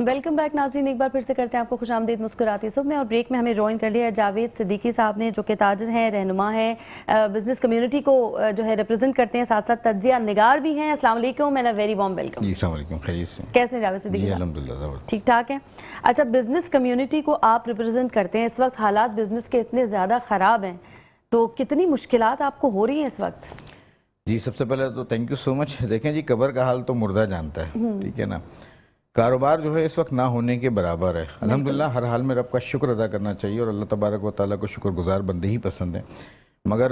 Welcome back ناظرین، ایک بار پھر سے کرتے ہیں آپ کو خوش آمدید مسکراتی صبح میں. اور بریک میں ہمیں جوائن کر لیا ہے جاوید صدیقی صاحب نے، جو کہ تاجر ہیں، رہنما ہیں، بزنس کمیونٹی کو جو ہے ریپرزینٹ کرتے ہیں، ساتھ ساتھ تجزیہ نگار بھی ہیں. السلام علیکم اینڈ ویری وارم ویلکم. جی السلام علیکم، خیریت سے؟ کیسے ہیں جاوید صدیقی؟ جی الحمدللہ ٹھیک ٹھاک ہیں. اچھا، بزنس کمیونٹی کو آپ ریپرزینٹ کرتے ہیں، اس وقت حالات بزنس کے اتنے زیادہ خراب ہیں، تو کتنی مشکلات آپ کو ہو رہی ہیں اس وقت؟ جی سب سے پہلے تو تھینک یو سو مچ. دیکھیں جی، قبر کا حال تو مردہ جانتا ہے، ٹھیک ہے نا. کاروبار جو ہے اس وقت نہ ہونے کے برابر ہے. الحمدللہ ہر حال میں رب کا شکر ادا کرنا چاہیے، اور اللہ تبارک و تعالیٰ کو شکر گزار بندے ہی پسند ہیں. مگر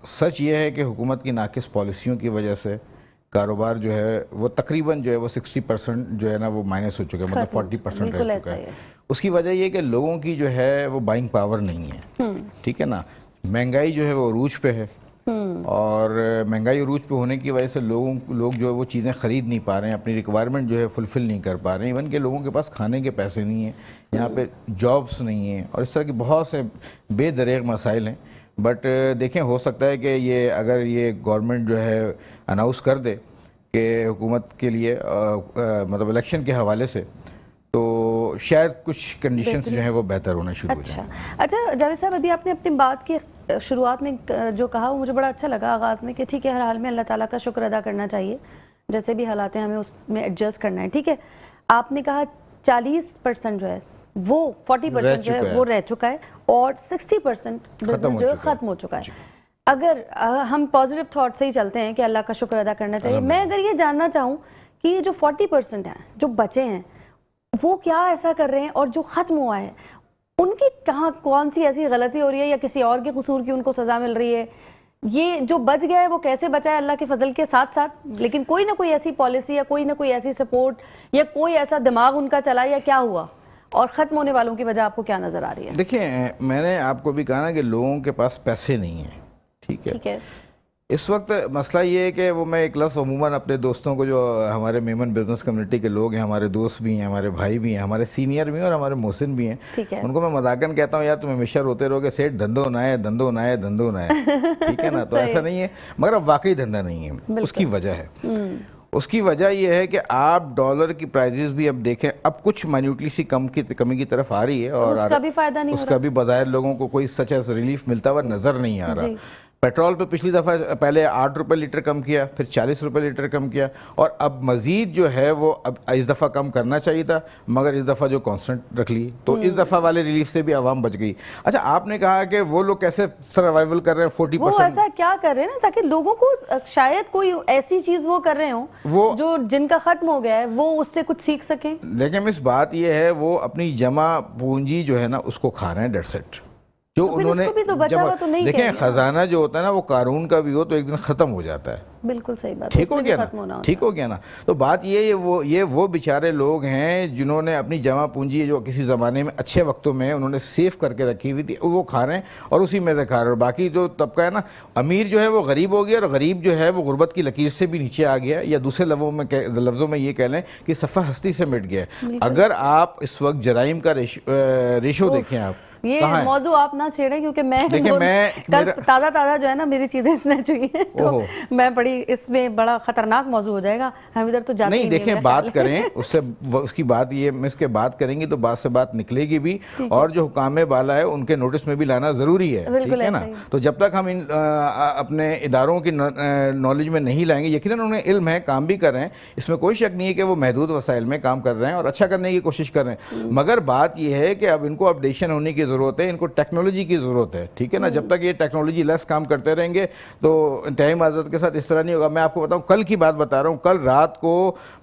سچ یہ ہے کہ حکومت کی ناقص پالیسیوں کی وجہ سے کاروبار جو ہے وہ تقریباً جو ہے وہ 60% جو ہے نا وہ مائنس ہو چکا ہے، مطلب 40% رہ چکا ہے. اس کی وجہ یہ کہ لوگوں کی جو ہے وہ بائنگ پاور نہیں ہے، ٹھیک ہے نا. مہنگائی جو ہے وہ عروج پہ ہے، اور مہنگائی عروج پہ ہونے کی وجہ سے لوگ جو ہے وہ چیزیں خرید نہیں پا رہے ہیں، اپنی ریکوائرمنٹ جو ہے فلفل نہیں کر پا رہے ہیں. ایون کہ لوگوں کے پاس کھانے کے پیسے نہیں ہیں، یہاں پہ جابس نہیں ہیں، اور اس طرح کی بہت سے بے دریغ مسائل ہیں. بٹ دیکھیں، ہو سکتا ہے کہ یہ اگر یہ گورنمنٹ جو ہے اناؤنس کر دے کہ حکومت کے لیے مطلب الیکشن کے حوالے سے، تو شاید کچھ کنڈیشنز جو ہیں وہ بہتر ہونا شروع ہو جائیں. اچھا جاوید صاحب، ابھی آپ نے اپنی بات کی شروعات میں جو کہا وہ مجھے بڑا اچھا لگا آغاز میں، کہ ٹھیک ہے، ہر حال میں اللہ تعالیٰ کا شکر ادا کرنا چاہیے، جیسے بھی حالات ہیں ہمیں اس میں ایڈجسٹ کرنا ہے. ٹھیک ہے، آپ نے کہا 40% جو ہے وہ 40% جو ہے وہ رہ چکا ہے، اور 60% بزنس جو ہے ختم ہو چکا ہے. اگر ہم پازیٹیو تھاٹ سے ہی چلتے ہیں کہ اللہ کا شکر ادا کرنا چاہیے، میں اگر یہ جاننا چاہوں کہ یہ جو 40% ہیں جو بچے ہیں، وہ کیا ایسا کر رہے ہیں، اور جو ختم ہوا ہے ان کی کون سی ایسی غلطی ہو رہی ہے، یا کسی اور کے قصور کی ان کو سزا مل رہی ہے؟ یہ جو بچ گیا ہے وہ کیسے بچا ہے اللہ کے فضل کے ساتھ ساتھ، لیکن کوئی نہ کوئی ایسی پالیسی یا کوئی نہ کوئی ایسی سپورٹ یا کوئی ایسا دماغ ان کا چلا، یا کیا ہوا؟ اور ختم ہونے والوں کی وجہ آپ کو کیا نظر آ رہی ہے؟ دیکھیں، میں نے آپ کو بھی کہا نا کہ لوگوں کے پاس پیسے نہیں ہیں، ٹھیک ہے. اس وقت مسئلہ یہ ہے کہ وہ میں ایک لفظ عموماً اپنے دوستوں کو، جو ہمارے میمن بزنس کمیونٹی کے لوگ ہیں، ہمارے دوست بھی ہیں، ہمارے بھائی بھی ہیں، ہمارے سینئر بھی ہیں، اور ہمارے محسن بھی ہیں، ان کو میں مذاقاً کہتا ہوں، یار تم ہمیشہ روتے رہو کہ سیٹ دھندوں نہ ہے، دھندوں نہ ہے، دھندوں نہ ہے، ٹھیک ہے نا. تو ایسا نہیں ہے، مگر اب واقعی دھندا نہیں ہے. اس کی وجہ ہے، اس کی وجہ یہ ہے کہ آپ ڈالر کی پرائزز بھی اب دیکھیں، اب کچھ مائنیوٹلی سی کمی کی طرف آ رہی ہے، اور اس کا بھی فائدہ نہیں ہو رہا، اس کا بھی بظاہر لوگوں کو کوئی سچ ایس ریلیف ملتا ہوا نظر نہیں آ رہا. پیٹرول پہ پچھلی دفعہ پہلے 8 روپے لیٹر کم کیا، پھر 40 روپے لیٹر کم کیا، اور اب مزید جو ہے وہ اب اس دفعہ کم کرنا چاہیے تھا، مگر اس دفعہ جو کانسٹنٹ رکھ لی، تو اس دفعہ والے ریلیف سے بھی عوام بچ گئی. اچھا، آپ نے کہا کہ وہ لوگ کیسے سروائیول کر رہے ہیں 40%؟ وہ ایسا کیا کر رہے ہیں نا، تاکہ لوگوں کو شاید کوئی ایسی چیز وہ کر رہے ہوں جو جن کا ختم ہو گیا ہے، وہ اس سے کچھ سیکھ سکیں. لیکن اس بات یہ ہے، وہ اپنی جمع پونجی جو ہے نا اس کو کھا رہے ہیں، ڈیٹس اٹ. جو انہوں نے دیکھیں، خزانہ جو ہوتا ہے نا وہ قارون کا بھی ہو تو ایک دن ختم ہو جاتا ہے. بالکل صحیح بات، ٹھیک ہو گیا نا، ٹھیک ہو گیا نا. تو بات یہ وہ بیچارے لوگ ہیں جنہوں نے اپنی جمع پونجی جو کسی زمانے میں اچھے وقتوں میں انہوں نے سیف کر کے رکھی ہوئی تھی، وہ کھا رہے ہیں، اور اسی میں سے کھا رہے ہیں. اور باقی جو طبقہ ہے نا، امیر جو ہے وہ غریب ہو گیا، اور غریب جو ہے وہ غربت کی لکیر سے بھی نیچے آ گیا، یا دوسرے لفظوں میں یہ کہہ لیں کہ صفحہ ہستی سے مٹ گیا. اگر آپ اس وقت جرائم کا ریشو دیکھیں، آپ یہ موضوع آپ نہ چھیڑیں، کیونکہ میں تازہ جو ہے نا میری چیزیں سنیچ ہوئی ہیں، تو میں بڑی اس میں بڑا خطرناک موضوع ہو جائے گا، ہم ادھر تو جاتے نہیں. دیکھیں، بات کریں اس کی بات یہ اس کے بات کریں گی تو بات سے بات نکلے گی بھی، اور جو حکام بالا ہے ان کے نوٹس میں بھی لانا ضروری ہے، ٹھیک ہے نا. تو جب تک ہم اپنے اداروں کی نالج میں نہیں لائیں گے، یقیناً انہیں علم ہے، کام بھی کر رہے ہیں، اس میں کوئی شک نہیں ہے کہ وہ محدود وسائل میں کام کر رہے ہیں اور اچھا کرنے کی کوشش کر رہے ہیں. مگر بات یہ ہے کہ اب ان کو اپڈیشن ہونے کی ضرورت ہے، ان کو ٹیکنالوجی کی ضرورت ہے، ٹھیک ہے نا. جب تک یہ ٹیکنالوجی لیس کام کرتے رہیں گے تو انتہائی معذرت کے ساتھ اس طرح نہیں ہوگا. میں آپ کو بتاؤں، کل کی بات بتا رہا ہوں، کل رات کو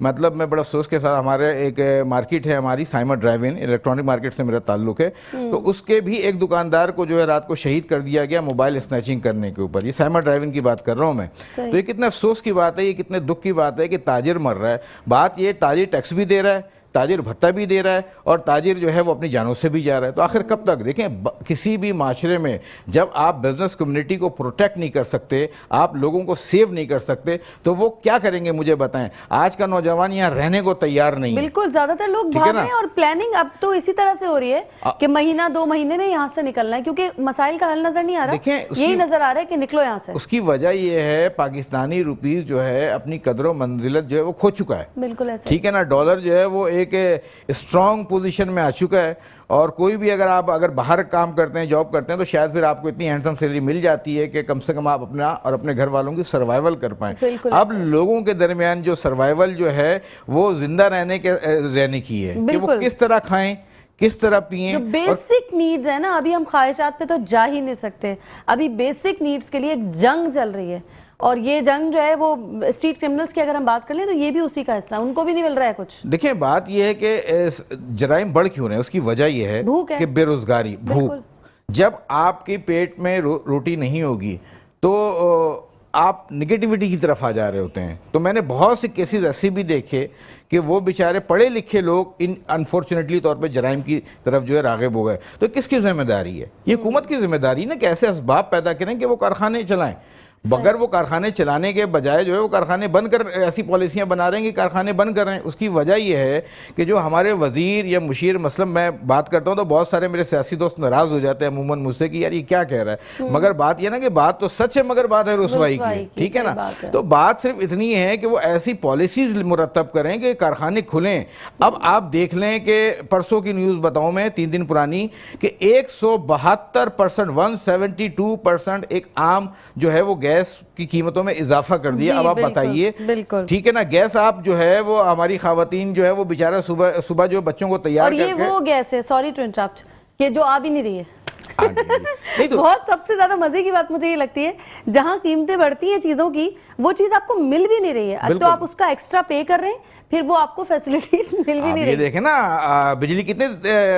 مطلب میں بڑا افسوس کے ساتھ، ہمارے ایک مارکیٹ ہے ہماری سائمہ ڈرائیو ان، الیکٹرانک مارکیٹ سے میرا تعلق ہے، تو اس کے بھی ایک دکاندار کو جو ہے رات کو شہید کر دیا گیا موبائل اسنیچنگ کرنے کے اوپر. یہ سائمہ ڈرائیو ان کی بات کر رہا ہوں میں. تو یہ کتنا افسوس کی بات ہے، یہ کتنے دکھ کی بات ہے کہ تاجر مر رہا ہے. بات یہ، تاجر ٹیکس بھی دے رہا ہے، تاجر بھتہ بھی دے رہا ہے، اور تاجر جو ہے وہ اپنی جانوں سے بھی جا رہا ہے. تو آخر کب تک؟ دیکھیں، کسی بھی معاشرے میں جب آپ بزنس کمیونٹی کو پروٹیکٹ نہیں کر سکتے، آپ لوگوں کو سیو نہیں کر سکتے، تو وہ کیا کریں گے مجھے بتائیں. آج کا نوجوان یہاں رہنے کو تیار نہیں ہے. بالکل، زیادہ تر لوگ بھاگ رہے ہیں، اور پلاننگ اب تو اسی طرح سے ہو رہی ہے کہ مہینہ 2 مہینے میں یہاں سے نکلنا ہے، کیونکہ مسائل کا حل نظر نہیں آ رہا. یہی نظر آ رہا ہے کہ نکلو یہاں سے. اس کی وجہ یہ ہے، پاکستانی روپیز جو ہے اپنی قدر و منزلت جو ہے وہ کھو چکا ہے. بالکل ایسا، ٹھیک ہے نا. ڈالر جو ہے وہ ایک اسٹرانگ پوزیشن میں آ چکا ہے, اور کوئی بھی اگر باہر کام کرتے ہیں, جاب کرتے ہیں, تو شاید پھر آپ کو اتنی ہینڈسم سیلری مل جاتی ہے کہ کم سے کم آپ اپنا اور اپنے گھر والوں کی سروائیول کر پائیں. اب لوگوں کے درمیان جو سروائیول جو ہے وہ زندہ رہنے کی ہے کہ وہ کس طرح کھائیں, کس طرح پئیں. جو بیسک نیڈز ہے نا, ابھی ہم خواہشات پہ تو جا ہی نہیں سکتے, ابھی بیسک نیڈز کے لیے ایک جنگ چل رہی ہے, اور یہ جنگ جو ہے وہ اسٹریٹ کرمنلز کی اگر ہم بات کر لیں تو یہ بھی اسی کا حصہ, ان کو بھی نہیں مل رہا ہے کچھ. دیکھیں بات یہ ہے کہ جرائم بڑھ کیوں رہے ہیں, اس کی وجہ یہ ہے کہ بے روزگاری, بھوک. جب آپ کی پیٹ میں روٹی نہیں ہوگی تو آپ نگیٹیوٹی کی طرف آ جا رہے ہوتے ہیں. تو میں نے بہت سے کیسز ایسے بھی دیکھے کہ وہ بیچارے پڑھے لکھے لوگ انفارچونیٹلی طور پہ جرائم کی طرف جو ہے راغب ہو گئے. تو کس کی ذمہ داری ہے؟ یہ حکومت کی ذمہ داری ہے نا کہ ایسے اسباب پیدا کریں کہ وہ کارخانے چلائیں. بغیر وہ کارخانے چلانے کے بجائے جو ہے وہ کارخانے بند کر, ایسی پالیسیاں بنا رہے ہیں کہ کارخانے بند کر رہے ہیں. اس کی وجہ یہ ہے کہ جو ہمارے وزیر یا مشیر, مثلا میں بات کرتا ہوں تو بہت سارے میرے سیاسی دوست ناراض ہو جاتے ہیں عموماً مجھ سے کہ یار یہ کیا کہہ رہا ہے, مگر بات یہ نا کہ بات تو سچ ہے مگر بات ہے رسوائی کی, ٹھیک ہے نا. تو بات صرف اتنی ہے کہ وہ ایسی پالیسیز مرتب کریں کہ کارخانے کھلیں. اب آپ دیکھ لیں کہ پرسوں کی نیوز بتاؤں میں 3 دن پرانی کہ 172%, 172% ایک عام جو ہے وہ گیس کی قیمتوں میں اضافہ کر دیا. اب آپ بتائیے, ٹھیک ہے نا, گیس آپ جو ہے وہ ہماری خواتین جو ہے وہ بیچارہ صبح جو بچوں کو تیار کر کے, اور یہ وہ گیس ہے, سوری ٹو انٹرپٹ, کہ جو آ بھی نہیں رہی ہے. بہت سب سے زیادہ مزے کی بات مجھے یہ لگتی ہے, جہاں قیمتیں بڑھتی ہیں چیزوں کی, وہ چیز آپ کو مل بھی نہیں رہی ہے, تو آپ اس کا ایکسٹرا پے کر رہے ہیں, پھر وہ آپ کو فیسلٹیز مل بھی نہیں رہی. یہ دیکھیں نا, بجلی کتنے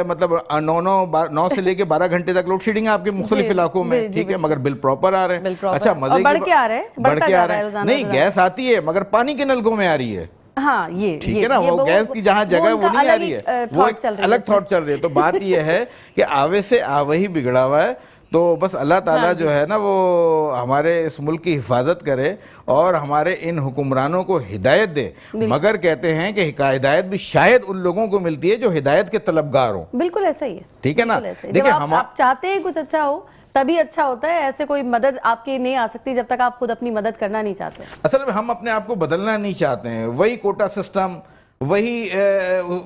مطلب 9 سے لے کے 12 گھنٹے تک لوڈ شیڈنگ ہے آپ کے مختلف علاقوں میں, ٹھیک ہے, مگر بل پراپر آ رہے ہیں. اچھا مزے کی بڑھ کے آ رہے ہیں, نہیں گیس آتی ہے مگر پانی کے نلکوں میں آ رہی ہے. ہاں یہ ٹھیک ہے نا, وہ گیس کی جہاں جگہ وہ نہیں آ رہی ہے, وہ ایک الگ تھاٹ چل رہی ہے. تو بات یہ ہے کہ آوے سے آوے ہی بگڑا ہوا ہے. تو بس اللہ تعالیٰ جو ہے نا وہ ہمارے اس ملک کی حفاظت کرے اور ہمارے ان حکمرانوں کو ہدایت دے. مگر کہتے ہیں کہ ہدایت بھی شاید ان لوگوں کو ملتی ہے جو ہدایت کے طلبگار ہوں. بالکل ایسا ہی ہے, ٹھیک ہے نا. دیکھیں آپ چاہتے ہیں کچھ اچھا ہو تبھی اچھا ہوتا ہے, ایسے کوئی مدد آپ کی نہیں آ سکتی جب تک آپ خود اپنی مدد کرنا نہیں چاہتے. اصل میں ہم اپنے آپ کو بدلنا نہیں چاہتے ہیں, وہی کوٹا سسٹم, وہی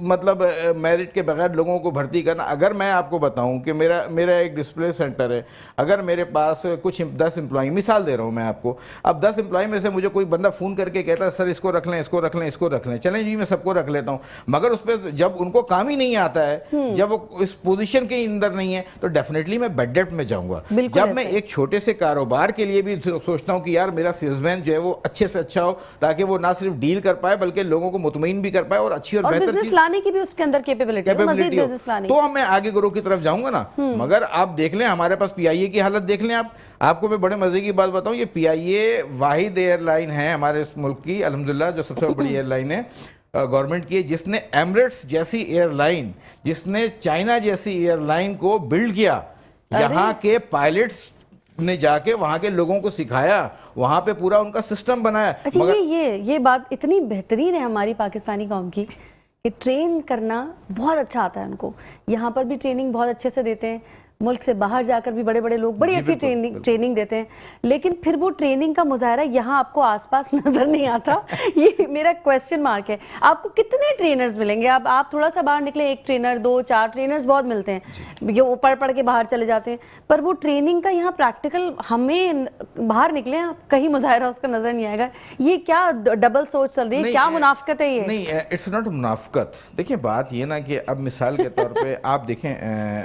مطلب میرٹ کے بغیر لوگوں کو بھرتی کرنا. اگر میں آپ کو بتاؤں کہ میرا ایک ڈسپلے سینٹر ہے, اگر میرے پاس کچھ 10 امپلائی, مثال دے رہا ہوں میں آپ کو, اب 10 امپلائی میں سے مجھے کوئی بندہ فون کر کے کہتا ہے سر اس کو رکھ لیں, اس کو رکھ لیں, اس کو رکھ لیں, چلیں جی میں سب کو رکھ لیتا ہوں, مگر اس پہ جب ان کو کام ہی نہیں آتا ہے, جب وہ اس پوزیشن کے اندر نہیں ہے, تو ڈیفینیٹلی میں بیڈ ڈیپٹ میں جاؤں گا. جب میں ایک چھوٹے سے کاروبار کے لیے بھی سوچتا ہوں کہ یار میرا سیلز مین جو ہے وہ اچھے سے اچھا ہو, تاکہ وہ نہ صرف ڈیل کر پائے بلکہ لوگوں کو مطمئن بھی کر پائے اور اچھی اور بہتر چیز لانے کی بھی اس کے اندر کیپیبلٹی ہو, مزید بزنس لانے, تو میں آگے گروہ کی طرف جاؤں گا نا. مگر آپ دیکھ لیں ہمارے پاس پی آئی اے کی حالت دیکھ لیں. آپ کو میں بڑے مزے کی بات بتاؤں, یہ پی آئی اے واحد ایئر لائن ہے ہمارے اس ملک کی الحمدللہ جو سب سے بڑی ایئر لائن ہے گورنمنٹ کی, جس نے ایمریٹس جیسی ایئر لائن, جس نے چائنا جیسی ایئر لائن کو بلڈ کیا. یہاں کے پائلٹس نے جا کے وہاں کے لوگوں کو سکھایا, وہاں پہ پورا ان کا سسٹم بنایا. اچھا یہ بات اتنی بہترین ہے ہماری پاکستانی قوم کی کہ ٹرین کرنا بہت اچھا آتا ہے ان کو. یہاں پر بھی ٹریننگ بہت اچھے سے دیتے ہیں, ملک سے باہر جا کر بھی بڑے بڑے لوگ بڑی اچھی ٹریننگ دیتے ہیں, لیکن پھر وہ ٹریننگ کا مظاہرہ یہاں آپ کو آس پاس نظر نہیں آتا. یہ میرا کویسچن مارک ہے. آپ کو کتنے ٹرینرز ملیں گے؟ آپ تھوڑا سا باہر نکلیں, 1 ٹرینر 2 4 ٹرینرز بہت ملتے ہیں, یہ پڑھ کے باہر چلے جاتے ہیں, پر وہ ٹریننگ کا یہاں پریکٹیکل ہمیں باہر نکلیں آپ کہیں مظاہرہ اس کا نظر نہیں آئے گا. یہ کیا ڈبل سوچ چل رہی ہے, کیا منافقت ہے یہ؟ نہیں, اٹس ناٹ منافقت. دیکھیں بات یہ نا کہ اب مثال کے طور پہ آپ دیکھیں,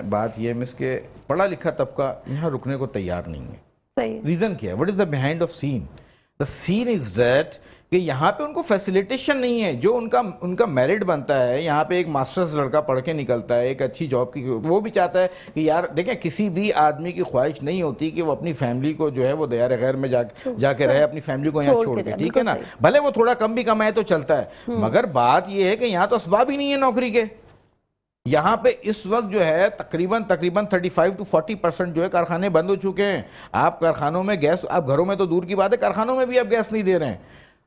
بات یہ مس کے پڑھا لکھا طبقہ یہاں رکنے کو تیار نہیں ہے. صحیح ریزن کیا ہے؟ What is the behind of scene? The scene is that کہ یہاں پہ ان کو فیسیلیٹیشن نہیں ہے. جو ان کا میرٹ بنتا ہے, یہاں پہ ایک ماسٹرز لڑکا پڑھ کے نکلتا ہے ایک اچھی جاب کی, وہ بھی چاہتا ہے کہ یار دیکھیں کسی بھی آدمی کی خواہش نہیں ہوتی کہ وہ اپنی فیملی کو جو ہے وہ دیار غیر میں جا کے رہے, اپنی فیملی کو یہاں چھوڑ کے, ٹھیک ہے نا, بھلے وہ تھوڑا کم بھی کمائے تو چلتا ہے. مگر بات یہ ہے کہ یہاں تو اسباب ہی نہیں ہے نوکری کے. یہاں پہ اس وقت جو ہے تقریباً 35 to 40% جو ہے کارخانے بند ہو چکے ہیں. آپ کارخانوں میں گیس, آپ گھروں میں تو دور کی بات ہے, کارخانوں میں بھی آپ گیس نہیں دے رہے ہیں.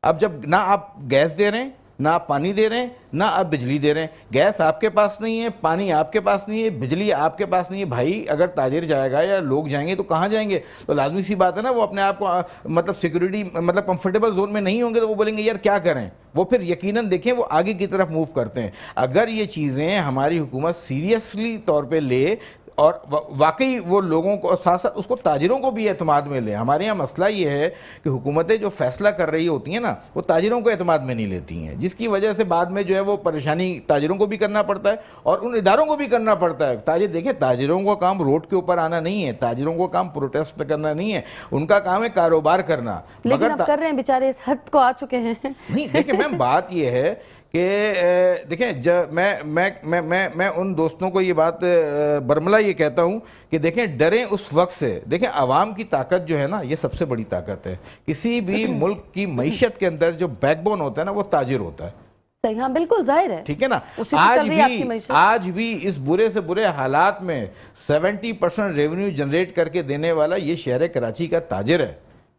اب جب نہ آپ گیس دے رہے ہیں, نہ آپ پانی دے رہے ہیں نہ آپ بجلی دے رہے ہیں. گیس آپ کے پاس نہیں ہے, پانی آپ کے پاس نہیں ہے, بجلی آپ کے پاس نہیں ہے. بھائی اگر تاجر جائے گا یا لوگ جائیں گے تو کہاں جائیں گے؟ تو لازمی سی بات ہے نا, وہ اپنے آپ کو مطلب سیکورٹی مطلب کمفرٹیبل زون میں نہیں ہوں گے تو وہ بولیں گے یار کیا کریں. وہ پھر یقیناً دیکھیں وہ آگے کی طرف موو کرتے ہیں. اگر یہ چیزیں ہماری حکومت سیریسلی طور پہ لے اور واقعی وہ لوگوں کو ساتھ ساتھ اس کو تاجروں کو بھی اعتماد میں لیں. ہمارے یہاں مسئلہ یہ ہے کہ حکومتیں جو فیصلہ کر رہی ہوتی ہیں نا وہ تاجروں کو اعتماد میں نہیں لیتی ہیں, جس کی وجہ سے بعد میں جو ہے وہ پریشانی تاجروں کو بھی کرنا پڑتا ہے اور ان اداروں کو بھی کرنا پڑتا ہے. تاجر دیکھیں, تاجروں کا کام روڈ کے اوپر آنا نہیں ہے, تاجروں کا کام پروٹیسٹ کرنا نہیں ہے, ان کا کام ہے کاروبار کرنا. لیکن اب کر رہے ہیں بیچارے, اس حد کو آ چکے ہیں. نہیں دیکھیں میم, بات یہ ہے کہ دیکھیں میں ان دوستوں کو یہ بات برملا یہ کہتا ہوں کہ دیکھیں ڈریں اس وقت سے. دیکھیں عوام کی طاقت جو ہے نا یہ سب سے بڑی طاقت ہے. کسی بھی ملک کی معیشت کے اندر جو بیک بون ہوتا ہے نا وہ تاجر ہوتا ہے. صحیح, ہاں بالکل ظاہر ہے. ٹھیک ہے نا. آج بھی اس برے سے برے حالات میں 70% ریونیو جنریٹ کر کے دینے والا یہ شہر کراچی کا تاجر ہے.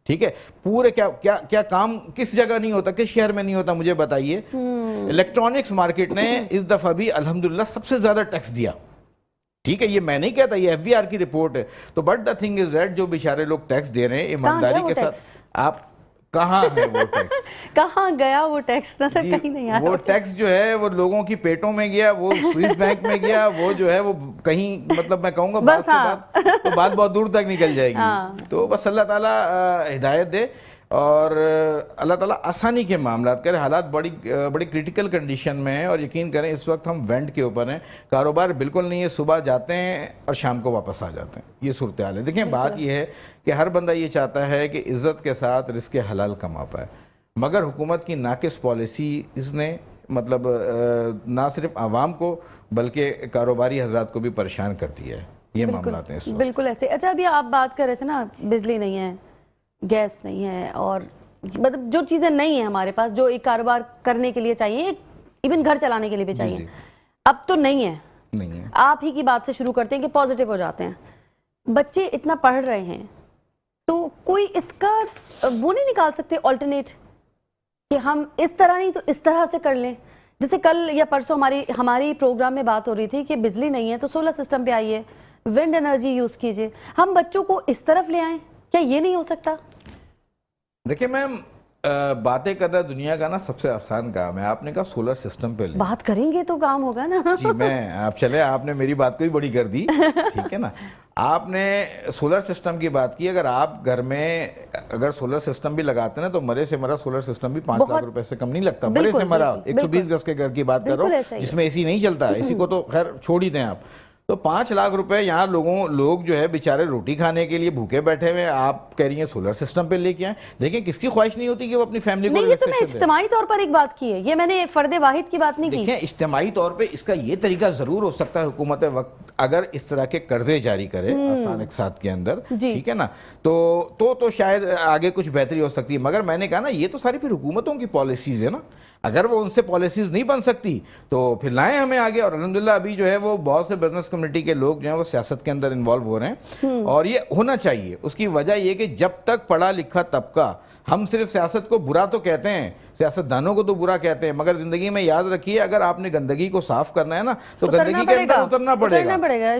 ٹھیک ہے, پورے کیا کام کس جگہ نہیں ہوتا, کس شہر میں نہیں ہوتا مجھے بتائیے. الیکٹرانکس مارکیٹ نے اس دفعہ بھی الحمدللہ سب سے زیادہ ٹیکس دیا. ٹھیک ہے, یہ میں نہیں کہتا, یہ ایف بی آر کی رپورٹ ہے. تو but the thing is that جو بیچارے لوگ ٹیکس دے رہے ہیں ایمانداری کے ساتھ, آپ کہاں ہے وہ ٹیکس, کہاں گیا وہ ٹیکس؟ نظر کہیں نہیں آیا. وہ ٹیکس جو ہے وہ لوگوں کی پیٹوں میں گیا, وہ سوئس بینک میں گیا, وہ جو ہے وہ کہیں مطلب میں کہوں گا بات سے بات تو بات بہت دور تک نکل جائے گی. تو بس اللہ تعالیٰ ہدایت دے اور اللہ تعالیٰ آسانی کے معاملات کرے. حالات بڑی کرٹیکل کنڈیشن میں ہیں اور یقین کریں اس وقت ہم وینٹ کے اوپر ہیں, کاروبار بالکل نہیں ہے, صبح جاتے ہیں اور شام کو واپس آ جاتے ہیں, یہ صورتحال ہے. دیکھیں بات یہ ہے کہ ہر بندہ یہ چاہتا ہے کہ عزت کے ساتھ رزق حلال کما پائے, مگر حکومت کی ناقص پالیسی اس نے مطلب نہ صرف عوام کو بلکہ کاروباری حضرات کو بھی پریشان کر دیا ہے. یہ معاملات ہیں اس وقت. بالکل ایسے. اچھا ابھی آپ بات کر رہے تھے نا, بجلی نہیں ہے, گیس نہیں ہے, اور مطلب جو چیزیں نہیں ہیں ہمارے پاس جو ایک کاروبار کرنے کے لیے چاہیے, ایون گھر چلانے کے لیے بھی چاہیے, اب تو نہیں ہے. آپ ہی کی بات سے شروع کرتے ہیں کہ پازیٹیو ہو جاتے ہیں. بچے اتنا پڑھ رہے ہیں تو کوئی اس کا وہ نہیں نکال سکتے آلٹرنیٹ کہ ہم اس طرح نہیں تو اس طرح سے کر لیں؟ جیسے کل یا پرسوں ہماری پروگرام میں بات ہو رہی تھی کہ بجلی نہیں ہے تو سولر سسٹم پہ آئیے, ونڈ انرجی یوز کیجئے. ہم بچوں کو اس طرف لے آئیں, کیا یہ نہیں ہو سکتا؟ دیکھیں میم, باتیں کرنا دنیا کا نا سب سے آسان کام ہے. آپ نے کہا سولر سسٹم پہ لیں, بات کریں گے تو کام ہوگا نا. جی آپ چلے, آپ نے میری بات کو ہی بڑی کر دی. ٹھیک ہے نا, آپ نے سولر سسٹم کی بات کی. اگر آپ گھر میں اگر سولر سسٹم بھی لگاتے ہیں نا تو مرے سے مرا سولر سسٹم بھی 5 لاکھ روپے سے کم نہیں لگتا. مرے سے مرا 120 گز کے گھر کی بات کر رہا ہوں جس میں اے سی نہیں چلتا. اے سی کو تو خیر چھوڑ ہی دیں آپ. تو 5 لاکھ روپے یہاں لوگ جو ہے بیچارے روٹی کھانے کے لیے بھوکے بیٹھے ہوئے, آپ کہہ رہی ہیں سولر سسٹم پہ لے کے آئیں. دیکھیں کس کی خواہش نہیں ہوتی کہ وہ اپنی فیملی کو نہیں, یہ تو میں اجتماعی طور پر ایک بات کی ہے, یہ میں نے فرد واحد کی بات نہیں کی. دیکھیں اجتماعی طور پہ اس کا یہ طریقہ ضرور ہو سکتا ہے حکومت وقت اگر اس طرح کے قرضے جاری کرے آسان اقساط کے اندر, ٹھیک ہے نا, تو شاید آگے کچھ بہتری ہو سکتی ہے. مگر میں نے کہا نا یہ تو ساری پھر حکومتوں کی پالیسیز ہے نا. اگر وہ ان سے پالیسیز نہیں بن سکتی تو پھر لائیں ہمیں آگے. اور الحمدللہ ابھی جو ہے وہ بہت سے بزنس کمیونٹی کے لوگ جو ہیں وہ سیاست کے اندر انوالو ہو رہے ہیں اور یہ ہونا چاہیے. اس کی وجہ یہ کہ جب تک پڑھا لکھا طبقہ, ہم صرف سیاست کو برا تو کہتے ہیں, سیاست دانوں کو تو برا کہتے ہیں, مگر زندگی میں یاد رکھیے اگر آپ نے گندگی کو صاف کرنا ہے نا تو گندگی کے اندر اترنا پڑے گا.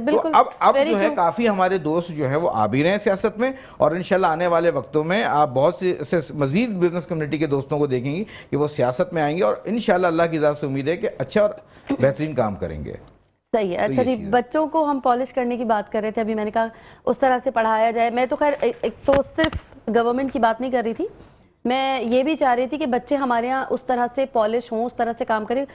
تو اب جو ہے کافی ہمارے دوست جو ہے وہ آ بھی رہے ہیں سیاست میں, اور انشاءاللہ آنے والے وقتوں میں آپ بہت سے مزید بزنس کمیونٹی کے دوستوں کو دیکھیں گی کہ وہ سیاست میں آئیں گے اور انشاءاللہ اللہ کی ذات سے امید ہے کہ اچھا اور بہترین کام کریں گے. صحیح ہے. اچھا جی, بچوں کو ہم پالش کرنے کی بات کر رہے تھے, ابھی میں نے کہا اس طرح سے پڑھایا جائے. میں تو خیر ایک تو صرف گورنمنٹ کی بات نہیں کر رہی تھی, میں یہ بھی چاہ رہی تھی کہ بچے ہمارے ہاں اس طرح سے پالش ہوں, اس طرح سے کام کریں.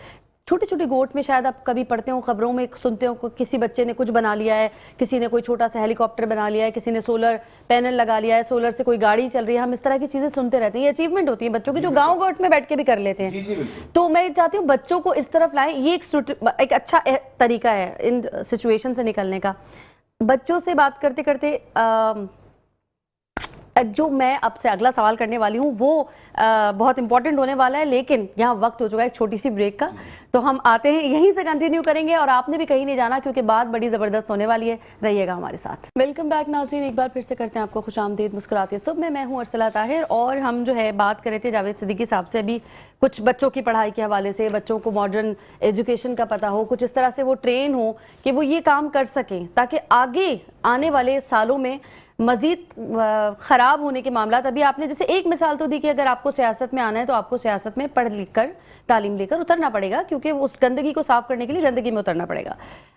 چھوٹی چھوٹی گوٹ میں شاید آپ کبھی پڑھتے ہوں, خبروں میں سنتے ہوں کسی بچے نے کچھ بنا لیا ہے, کسی نے کوئی چھوٹا سا ہیلی کاپٹر بنا لیا ہے, کسی نے سولر پینل لگا لیا ہے, سولر سے کوئی گاڑی چل رہی ہے. ہم اس طرح کی چیزیں سنتے رہتے ہیں, یہ اچیومنٹ ہوتی ہیں بچوں کی جو گاؤں گوٹ میں بیٹھ کے بھی کر لیتے ہیں. تو میں چاہتی ہوں بچوں کو اس طرف لائیں, یہ ایک اچھا طریقہ ہے ان سچویشن سے نکلنے کا. بچوں سے بات کرتے کرتے جو میں اب سے اگلا سوال کرنے والی ہوں وہ بہت امپورٹنٹ ہونے والا ہے، لیکن یہاں وقت ہو چکا ہے ایک چھوٹی سی بریک کا، تو ہم آتے ہیں یہیں سے کنٹینیو کریں گے، اور آپ نے بھی کہیں نہیں جانا کیونکہ بات بڑی زبردست ہونے والی ہے، رہیے گا ہمارے ساتھ۔ ویلکم بیک ناظرین، ایک بار پھر سے کرتے ہیں آپ کو خوش آمدید مسکراتے صبح میں ہوں ارسلہ طاہر، اور ہم جو ہے بات کر رہے تھے جاوید صدیقی صاحب سے ابھی کچھ بچوں کی پڑھائی کے حوالے سے، بچوں کو ماڈرن ایجوکیشن کا پتہ ہو، کچھ اس طرح سے وہ ٹرین ہو کہ وہ یہ کام کر سکیں تاکہ آگے آنے والے سالوں میں مزید خراب ہونے کے معاملات، ابھی آپ نے جیسے ایک مثال تو دی کہ اگر آپ کو سیاست میں آنا ہے تو آپ کو سیاست میں پڑھ لکھ کر تعلیم لے کر اترنا پڑے گا، کیونکہ اس گندگی کو صاف کرنے کے لیے گندگی میں اترنا پڑے گا۔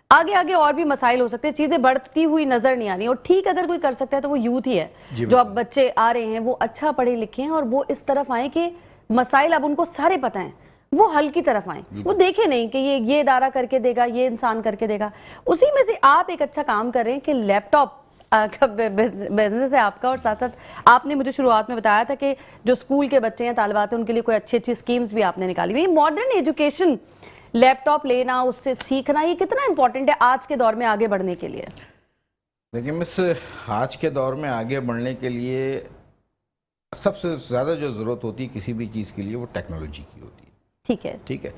آگے آگے اور بھی مسائل ہو سکتے ہیں، چیزیں بڑھتی ہوئی نظر نہیں آنی، اور ٹھیک اگر کوئی کر سکتا ہے تو وہ یوتھ ہی ہے، جو اب بچے آ رہے ہیں وہ اچھا پڑھے لکھے ہیں اور وہ اس طرف آئیں کہ مسائل اب ان کو سارے پتہ ہیں، وہ حل کی طرف آئیں، وہ دیکھیں نہیں کہ یہ ادارہ کر کے دے گا، یہ انسان کر کے دے گا۔ اسی میں سے آپ ایک اچھا کام کر رہے ہیں کہ لیپ ٹاپ کا بزنس ہے آپ کا، اور ساتھ ساتھ آپ نے مجھے شروعات میں بتایا تھا کہ جو اسکول کے بچے ہیں طالبات ہیں ان کے لیے کوئی اچھی اچھی اسکیمز بھی آپ نے نکالی ہوئی۔ ماڈرن ایجوکیشن، لیپ ٹاپ لینا، اس سے سیکھنا، یہ کتنا امپورٹنٹ ہے آج کے دور میں آگے بڑھنے کے لیے؟ دیکھیں مس، آج کے دور میں آگے بڑھنے کے لیے سب سے زیادہ جو ضرورت ہوتی ہے کسی بھی چیز کے لیے وہ ٹیکنالوجی کی ہوتی ہے۔ ٹھیک ہے، ٹھیک ہے،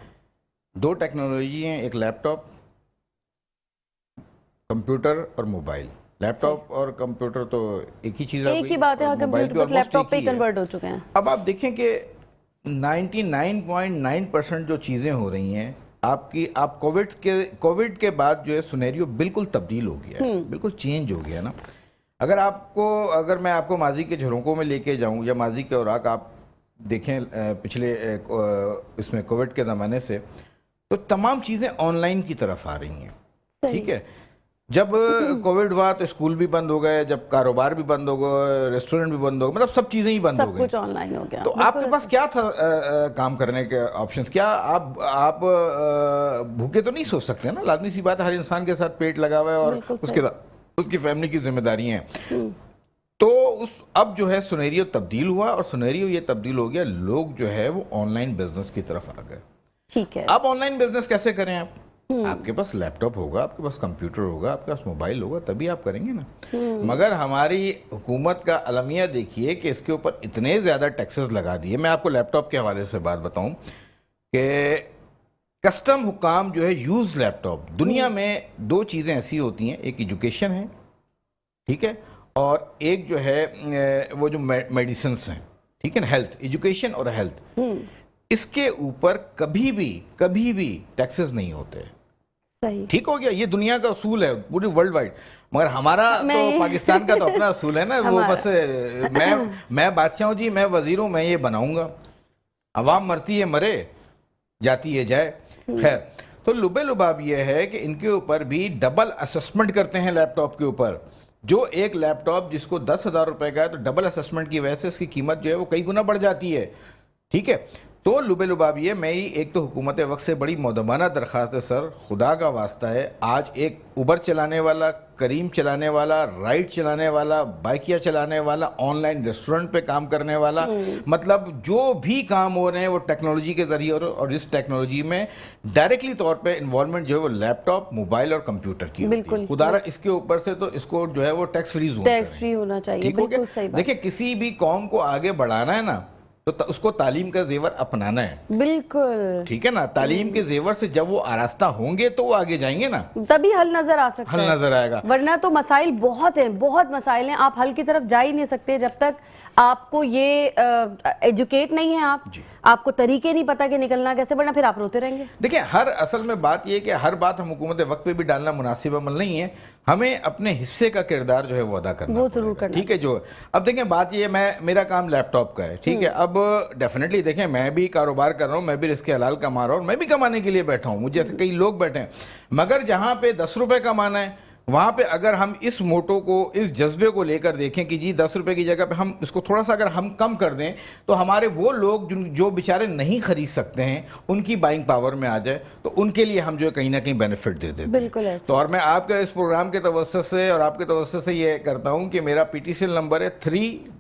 دو ٹیکنالوجی ہیں، ایک لیپ ٹاپ، کمپیوٹر اور موبائل۔ لیپ ٹاپ اور کمپیوٹر تو ایک ہی چیز ہے، ایک ہی بات ہے، کمپیوٹر بس لیپ ٹاپ پہ ہی کنورٹ ہو چکے ہیں۔ اب آپ دیکھیں کہ 99.9% جو چیزیں ہو رہی ہیں آپ کووڈ کے بعد جو ہے سنیریو بالکل تبدیل ہو گیا ہے، بالکل چینج ہو گیا نا۔ اگر میں آپ کو ماضی کے جھروکوں میں لے کے جاؤں یا ماضی کے اوراق آپ دیکھیں پچھلے اس میں کووڈ کے زمانے سے، تو تمام چیزیں آن لائن کی طرف آ رہی ہیں، ٹھیک ہے۔ جب کووڈ ہوا تو اسکول بھی بند ہو گئے، جب کاروبار بھی بند ہو گئے، ریسٹورنٹ بھی بند ہو گئے، مطلب سب چیزیں ہی بند ہو گئی، سب کچھ آن لائن ہو گیا۔ تو آپ کے پاس کیا تھا کام کرنے کے آپشنز؟ کیا آپ بھوکے تو نہیں سو سکتے نا، لازمی سی بات ہے، ہر انسان کے ساتھ پیٹ لگا ہوا ہے اور اس کی فیملی کی ذمہ داریاں ہیں۔ تو اب جو ہے سنیریو تبدیل ہوا، اور سنیریو یہ تبدیل ہو گیا، لوگ جو ہے وہ آن لائن بزنس کی طرف آ گئے۔ ٹھیک ہے، اب آن لائن بزنس کیسے کریں آپ کے پاس لیپ ٹاپ ہوگا، آپ کے پاس کمپیوٹر ہوگا، آپ کے پاس موبائل ہوگا، تبھی آپ کریں گے نا۔ مگر ہماری حکومت کا المیہ دیکھیے کہ اس کے اوپر اتنے زیادہ ٹیکسز لگا دیے۔ میں آپ کو لیپ ٹاپ کے حوالے سے بات بتاؤں کہ کسٹم حکام جو ہے یوز لیپ ٹاپ، دنیا میں دو چیزیں ایسی ہوتی ہیں، ایک ایجوکیشن ہے، ٹھیک ہے، اور ایک جو ہے وہ جو میڈیسنس ہیں، ٹھیک ہے نا، ہیلتھ، ایجوکیشن اور ہیلتھ، اس کے اوپر کبھی بھی ٹیکسز نہیں ہوتے۔ ٹھیک ہو گیا، یہ دنیا کا اصول ہے پوری ورلڈ وائڈ، مگر ہمارا تو پاکستان کا تو اپنا اصول ہے نا، وہ بس میں بادشاہ ہوں جی، میں وزیر ہوں، میں یہ بناؤں گا، عوام مرتی ہے مرے، جاتی ہے جائے۔ خیر، تو لباب یہ ہے کہ ان کے اوپر بھی ڈبل اسسمنٹ کرتے ہیں لیپ ٹاپ کے اوپر۔ جو ایک لیپ ٹاپ جس کو 10,000 روپے کا ہے، تو ڈبل اسسمنٹ کی وجہ سے اس کی قیمت جو ہے وہ کئی گنا بڑھ جاتی ہے، ٹھیک ہے۔ تو لباب یہ میری ایک تو حکومت وقت سے بڑی مودبانہ درخواست ہے، سر خدا کا واسطہ ہے، آج ایک اوبر چلانے والا، کریم چلانے والا، رائڈ چلانے والا، بائکیا چلانے والا، آن لائن ریسٹورنٹ پہ کام کرنے والا، مطلب جو بھی کام ہو رہے ہیں وہ ٹیکنالوجی کے ذریعے، اور اس ٹیکنالوجی میں ڈائریکٹلی طور پہ انوالومنٹ جو ہے وہ لیپ ٹاپ، موبائل اور کمپیوٹر کی ہوتی ہے۔ خدا اس کے اوپر سے تو اس کو جو ہے وہ ٹیکس فری ہونا چاہیے، بالکل صحیح بات۔ دیکھیں کسی بھی قوم کو آگے بڑھانا ہے نا، تو اس کو تعلیم کا زیور اپنانا ہے، بالکل ٹھیک ہے نا۔ تعلیم کے زیور سے جب وہ آراستہ ہوں گے تو وہ آگے جائیں گے نا، تبھی حل نظر آ سکتا ہے، حل نظر آئے گا، ورنہ تو مسائل بہت ہیں، بہت مسائل ہیں، آپ حل کی طرف جا ہی نہیں سکتے جب تک آپ کو یہ ایجوکیٹ نہیں ہے، آپ کو طریقے نہیں پتا کہ نکلنا کیسے، ورنہ پھر آپ روتے رہیں گے۔ دیکھیں اصل میں بات یہ کہ ہر بات ہم حکومت وقت پہ بھی ڈالنا مناسب عمل نہیں ہے، ہمیں اپنے حصے کا کردار جو ہے وہ ادا کرنا ضرور کرنا، ٹھیک ہے۔ جو اب دیکھیں بات یہ ہے، میرا کام لیپ ٹاپ کا ہے، ٹھیک ہے۔ اب ڈیفینیٹلی دیکھیں میں بھی کاروبار کر رہا ہوں، میں بھی رزق حلال کما رہا ہوں، میں بھی کمانے کے لیے بیٹھا ہوں، مجھے جیسے کئی لوگ بیٹھے ہیں، مگر جہاں پہ 10 روپے کمانا ہے وہاں پہ اگر ہم اس موٹو کو، اس جذبے کو لے کر دیکھیں کہ جی 10 روپے کی جگہ پہ ہم اس کو تھوڑا سا اگر ہم کم کر دیں تو ہمارے وہ لوگ جو بیچارے نہیں خرید سکتے ہیں ان کی بائنگ پاور میں آ جائے، تو ان کے لیے ہم جو ہے کہیں نہ کہیں بینیفٹ دے دیتے ہیں، بالکل ایسا۔ تو اور میں آپ کے اس پروگرام کے توسط سے اور آپ کے توسط سے یہ کرتا ہوں کہ میرا PTCL نمبر ہے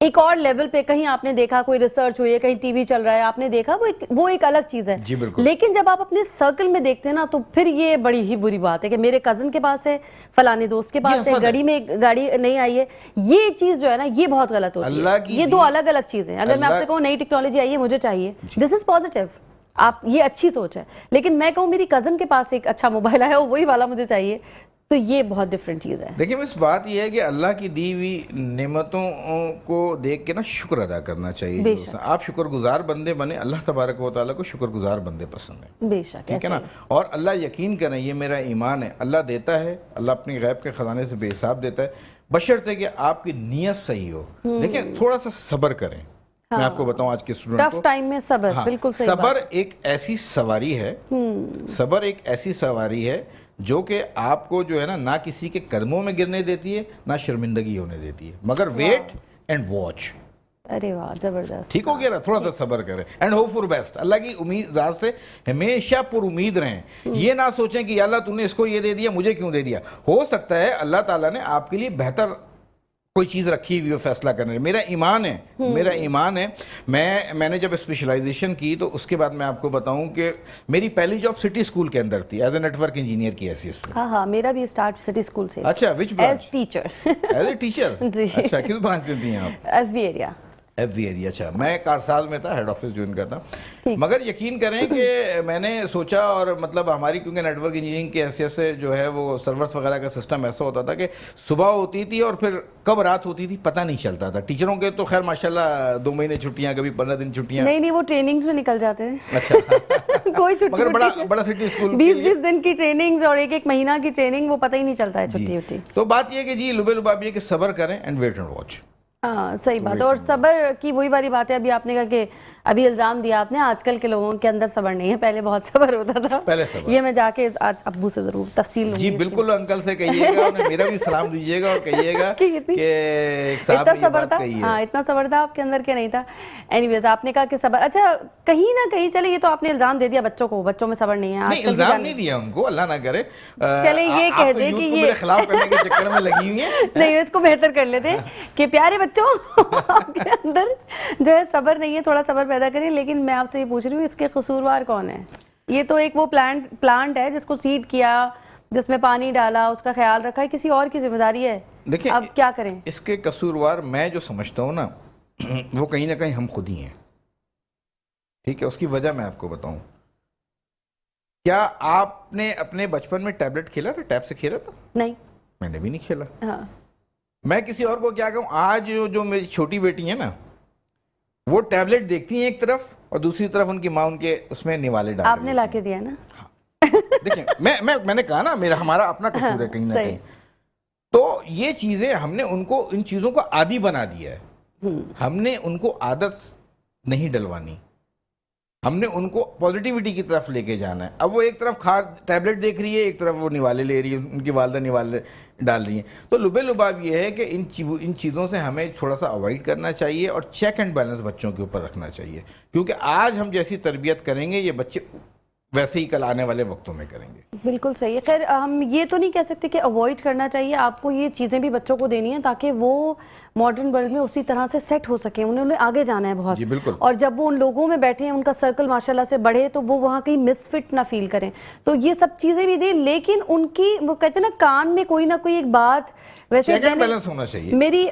ایک اور لیول پہ کہیں آپ نے دیکھا کوئی ریسرچ ہوئی ہے, کہیں ٹی وی چل رہا ہے, آپ نے دیکھا, وہ ایک الگ چیز ہے. جی بالکل. لیکن جب آپ اپنے سرکل میں دیکھتے ہیں نا تو پھر یہ بڑی ہی بری بات ہے کہ میرے کزن کے پاس ہے, فلانے دوست کے پاس ہے, گاڑی میں گاڑی نہیں آئی ہے. یہ چیز جو ہے نا یہ بہت غلط ہوتی ہے. یہ دو الگ الگ چیزیں. اگر میں آپ سے کہوں نئی ٹیکنالوجی آئی ہے مجھے چاہیے, دس از پازیٹیو, آپ یہ اچھی سوچ ہے. لیکن میں کہوں میری کزن کے پاس ایک اچھا موبائل آیا وہی والا مجھے چاہیے, تو یہ بہت ڈفرینٹ چیز ہے. دیکھیں بس بات یہ ہے کہ اللہ کی دی ہوئی نعمتوں کو دیکھ کے نا شکر ادا کرنا چاہیے. آپ شکر گزار بندے بنے, اللہ تبارک و تعالیٰ کو شکر گزار بندے پسند ہیں. بے شک, ٹھیک ہے نا. اور اللہ یقین کریں, یہ میرا ایمان ہے, اللہ دیتا ہے, اللہ اپنی غیب کے خزانے سے بے حساب دیتا ہے, بشرطے کہ آپ کی نیت صحیح ہو. دیکھیں تھوڑا سا صبر کریں. میں آپ کو بتاؤں آج کے اسٹوڈنٹ کو, ٹف ٹائم میں صبر, بالکل صحیح. صبر ایک ایسی سواری ہے, صبر ایک ایسی سواری ہے جو کہ آپ کو جو ہے نا کسی کے قدموں میں گرنے دیتی ہے, نہ شرمندگی ہونے دیتی ہے, مگر ویٹ اینڈ واچ. ارے واہ, زبردست. ٹھیک ہو گیا نا, تھوڑا سا صبر کریں اینڈ ہوپ فور بیسٹ. اللہ کی امید ذات سے ہمیشہ پر امید رہیں. یہ نہ سوچیں کہ یا اللہ تو نے اس کو یہ دے دیا, مجھے کیوں دے دیا. ہو سکتا ہے اللہ تعالیٰ نے آپ کے لیے بہتر کوئی چیز رکھی ہوئی ہو فیصلہ کرنے. میرا ایمان ہے, میں نے جب اسپیشلائزیشن کی تو اس کے بعد میں آپ کو بتاؤں کہ میری پہلی جاب سٹی اسکول کے اندر تھی as a network engineer کی حیثیت سے. ہاں میرا بھی اسٹارٹ سٹی اسکول سے. اچھا, which branch? As teacher. As a teacher. جی. اچھا, کس برانچ سے تھی آپ؟ F B area. F B area. اچھا, میں کارساز میں تھا, ہیڈ آفس جوائن کا تھا. مگر یقین کریں کہ میں نے سوچا, اور مطلب ہماری کیونکہ نیٹ ورک انجینئرنگ کی حیثیت سے جو ہے وہ سرورس وغیرہ کا سسٹم ایسا ہوتا تھا کہ صبح ہوتی تھی اور پھر کب رات ہوتی تھی پتہ نہیں چلتا تھا. ٹیچروں کے تو خیر ماشاءاللہ 2 مہینے چھٹیاں, کبھی 15 دن چھٹیاں. نہیں وہ ٹریننگز میں نکل جاتے ہیں. اچھا. کوئی چھٹی, مگر بڑا سٹی اسکول 20 دن کی ٹریننگز اور ایک مہینہ کی ٹریننگ, وہ پتہ ہی نہیں چلتا ہے چھٹی ہوتی. تو بات یہ کہ جی لبے لباب یہ کہ صبر کریں اینڈ ویٹ اینڈ واچ. ہاں صحیح بات ہے. اور صبر کی وہی والی بات ہے, ابھی آپ نے کہا کہ ابھی الزام دیا آپ نے, آج کل کے لوگوں کے اندر صبر نہیں ہے, پہلے بہت صبر ہوتا تھا. پہلے صبر, یہ میں جا کے آج ابو سے ضرور تفصیل لوں گی. جی بالکل, انکل سے کہیے گا, انہیں میرا بھی سلام دیجیے گا اور کہیے گا کہ ایک صاحب نے یہ بات کہی ہے. ہاں اتنا صبر تھا آپ کے اندر کہ نہیں تھا. اینی ویز آپ نے کہا کہ صبر, اچھا کہیں نہ کہیں, چلے یہ تو آپ نے الزام دے دیا بچوں کو, بچوں میں صبر نہیں ہے. نہیں الزام نہیں دیا ان کو, اللہ نہ کرے. چلے یہ کہہ دیں کہ یہ میرے خلاف کرنے کے چکر میں لگی ہوئی ہیں. نہیں اس کو بہتر کر لیتے کہ پیارے بچوں آپ کے اندر جو ہے صبر نہیں ہے, تھوڑا صبر پیدا کریں. لیکن میں آپ سے یہ پوچھ رہی ہوں اس کے قصوروار کون ہے؟ یہ تو ایک وہ پلانٹ ہے جس کو سیڈ کیا, جس میں پانی ڈالا, اس کا خیال رکھا ہے, کسی اور کی ذمہ داری ہے. دیکھیں اب کیا کریں اس کے قصوروار, میں جو سمجھتا ہوں نا وہ کہیں نہ کہیں ہم خود ہی ہیں. ٹھیک ہے, اس کی وجہ میں آپ کو بتاؤں. کیا آپ نے اپنے بچپن میں ٹیبلٹ کھیلا تھا, ٹیب سے کھیلا تھا؟ نہیں, میں نے بھی نہیں کھیلا. ہاں میں کسی اور کو کیا کہوں, آج جو میری چھوٹی بیٹی ہے نا وہ ٹیبلٹ دیکھتی ہیں ایک طرف, اور دوسری طرف ان کی ماں ان کے اس میں نوالے ڈال. آپ نے لا کے دیا نا. دیکھیں میں نے کہا نا ہمارا اپنا قصور ہے کہیں نہ کہیں. تو یہ چیزیں ہم نے ان کو, ان چیزوں کو عادی بنا دیا ہے. ہم نے ان کو عادت نہیں ڈلوانی, ہم نے ان کو پازیٹیوٹی کی طرف لے کے جانا ہے. اب وہ ایک طرف ٹیبلٹ دیکھ رہی ہے, ایک طرف وہ نوالے لے رہی ہے, ان کی والدہ نوالے ڈال رہی ہیں. تو لبے لباب یہ ہے کہ ان چیزوں سے ہمیں تھوڑا سا اوائڈ کرنا چاہیے, اور چیک اینڈ بیلنس بچوں کے اوپر رکھنا چاہیے. کیونکہ آج ہم جیسی تربیت کریں گے یہ بچے ویسے ہی کل آنے والے وقتوں میں کریں گے. بالکل صحیح ہے. خیر ہم یہ تو نہیں کہہ سکتے کہ اوائڈ کرنا چاہیے, آپ کو یہ چیزیں بھی بچوں کو دینی ہیں تاکہ وہ ماڈرن ورلڈ میں اسی طرح سے سیٹ ہو سکیں. انہیں آگے جانا ہے بہت. جی بالکل. اور جب وہ ان لوگوں میں بیٹھے ہیں, ان کا سرکل ماشاءاللہ سے بڑھے, تو وہ وہاں کہیں مس فٹ نہ فیل کریں. تو یہ سب چیزیں بھی دیں, لیکن ان کی وہ کہتے ہیں نا کان میں کوئی نہ کوئی ایک بات, ویسے بیلنس ہونا چاہیے. میری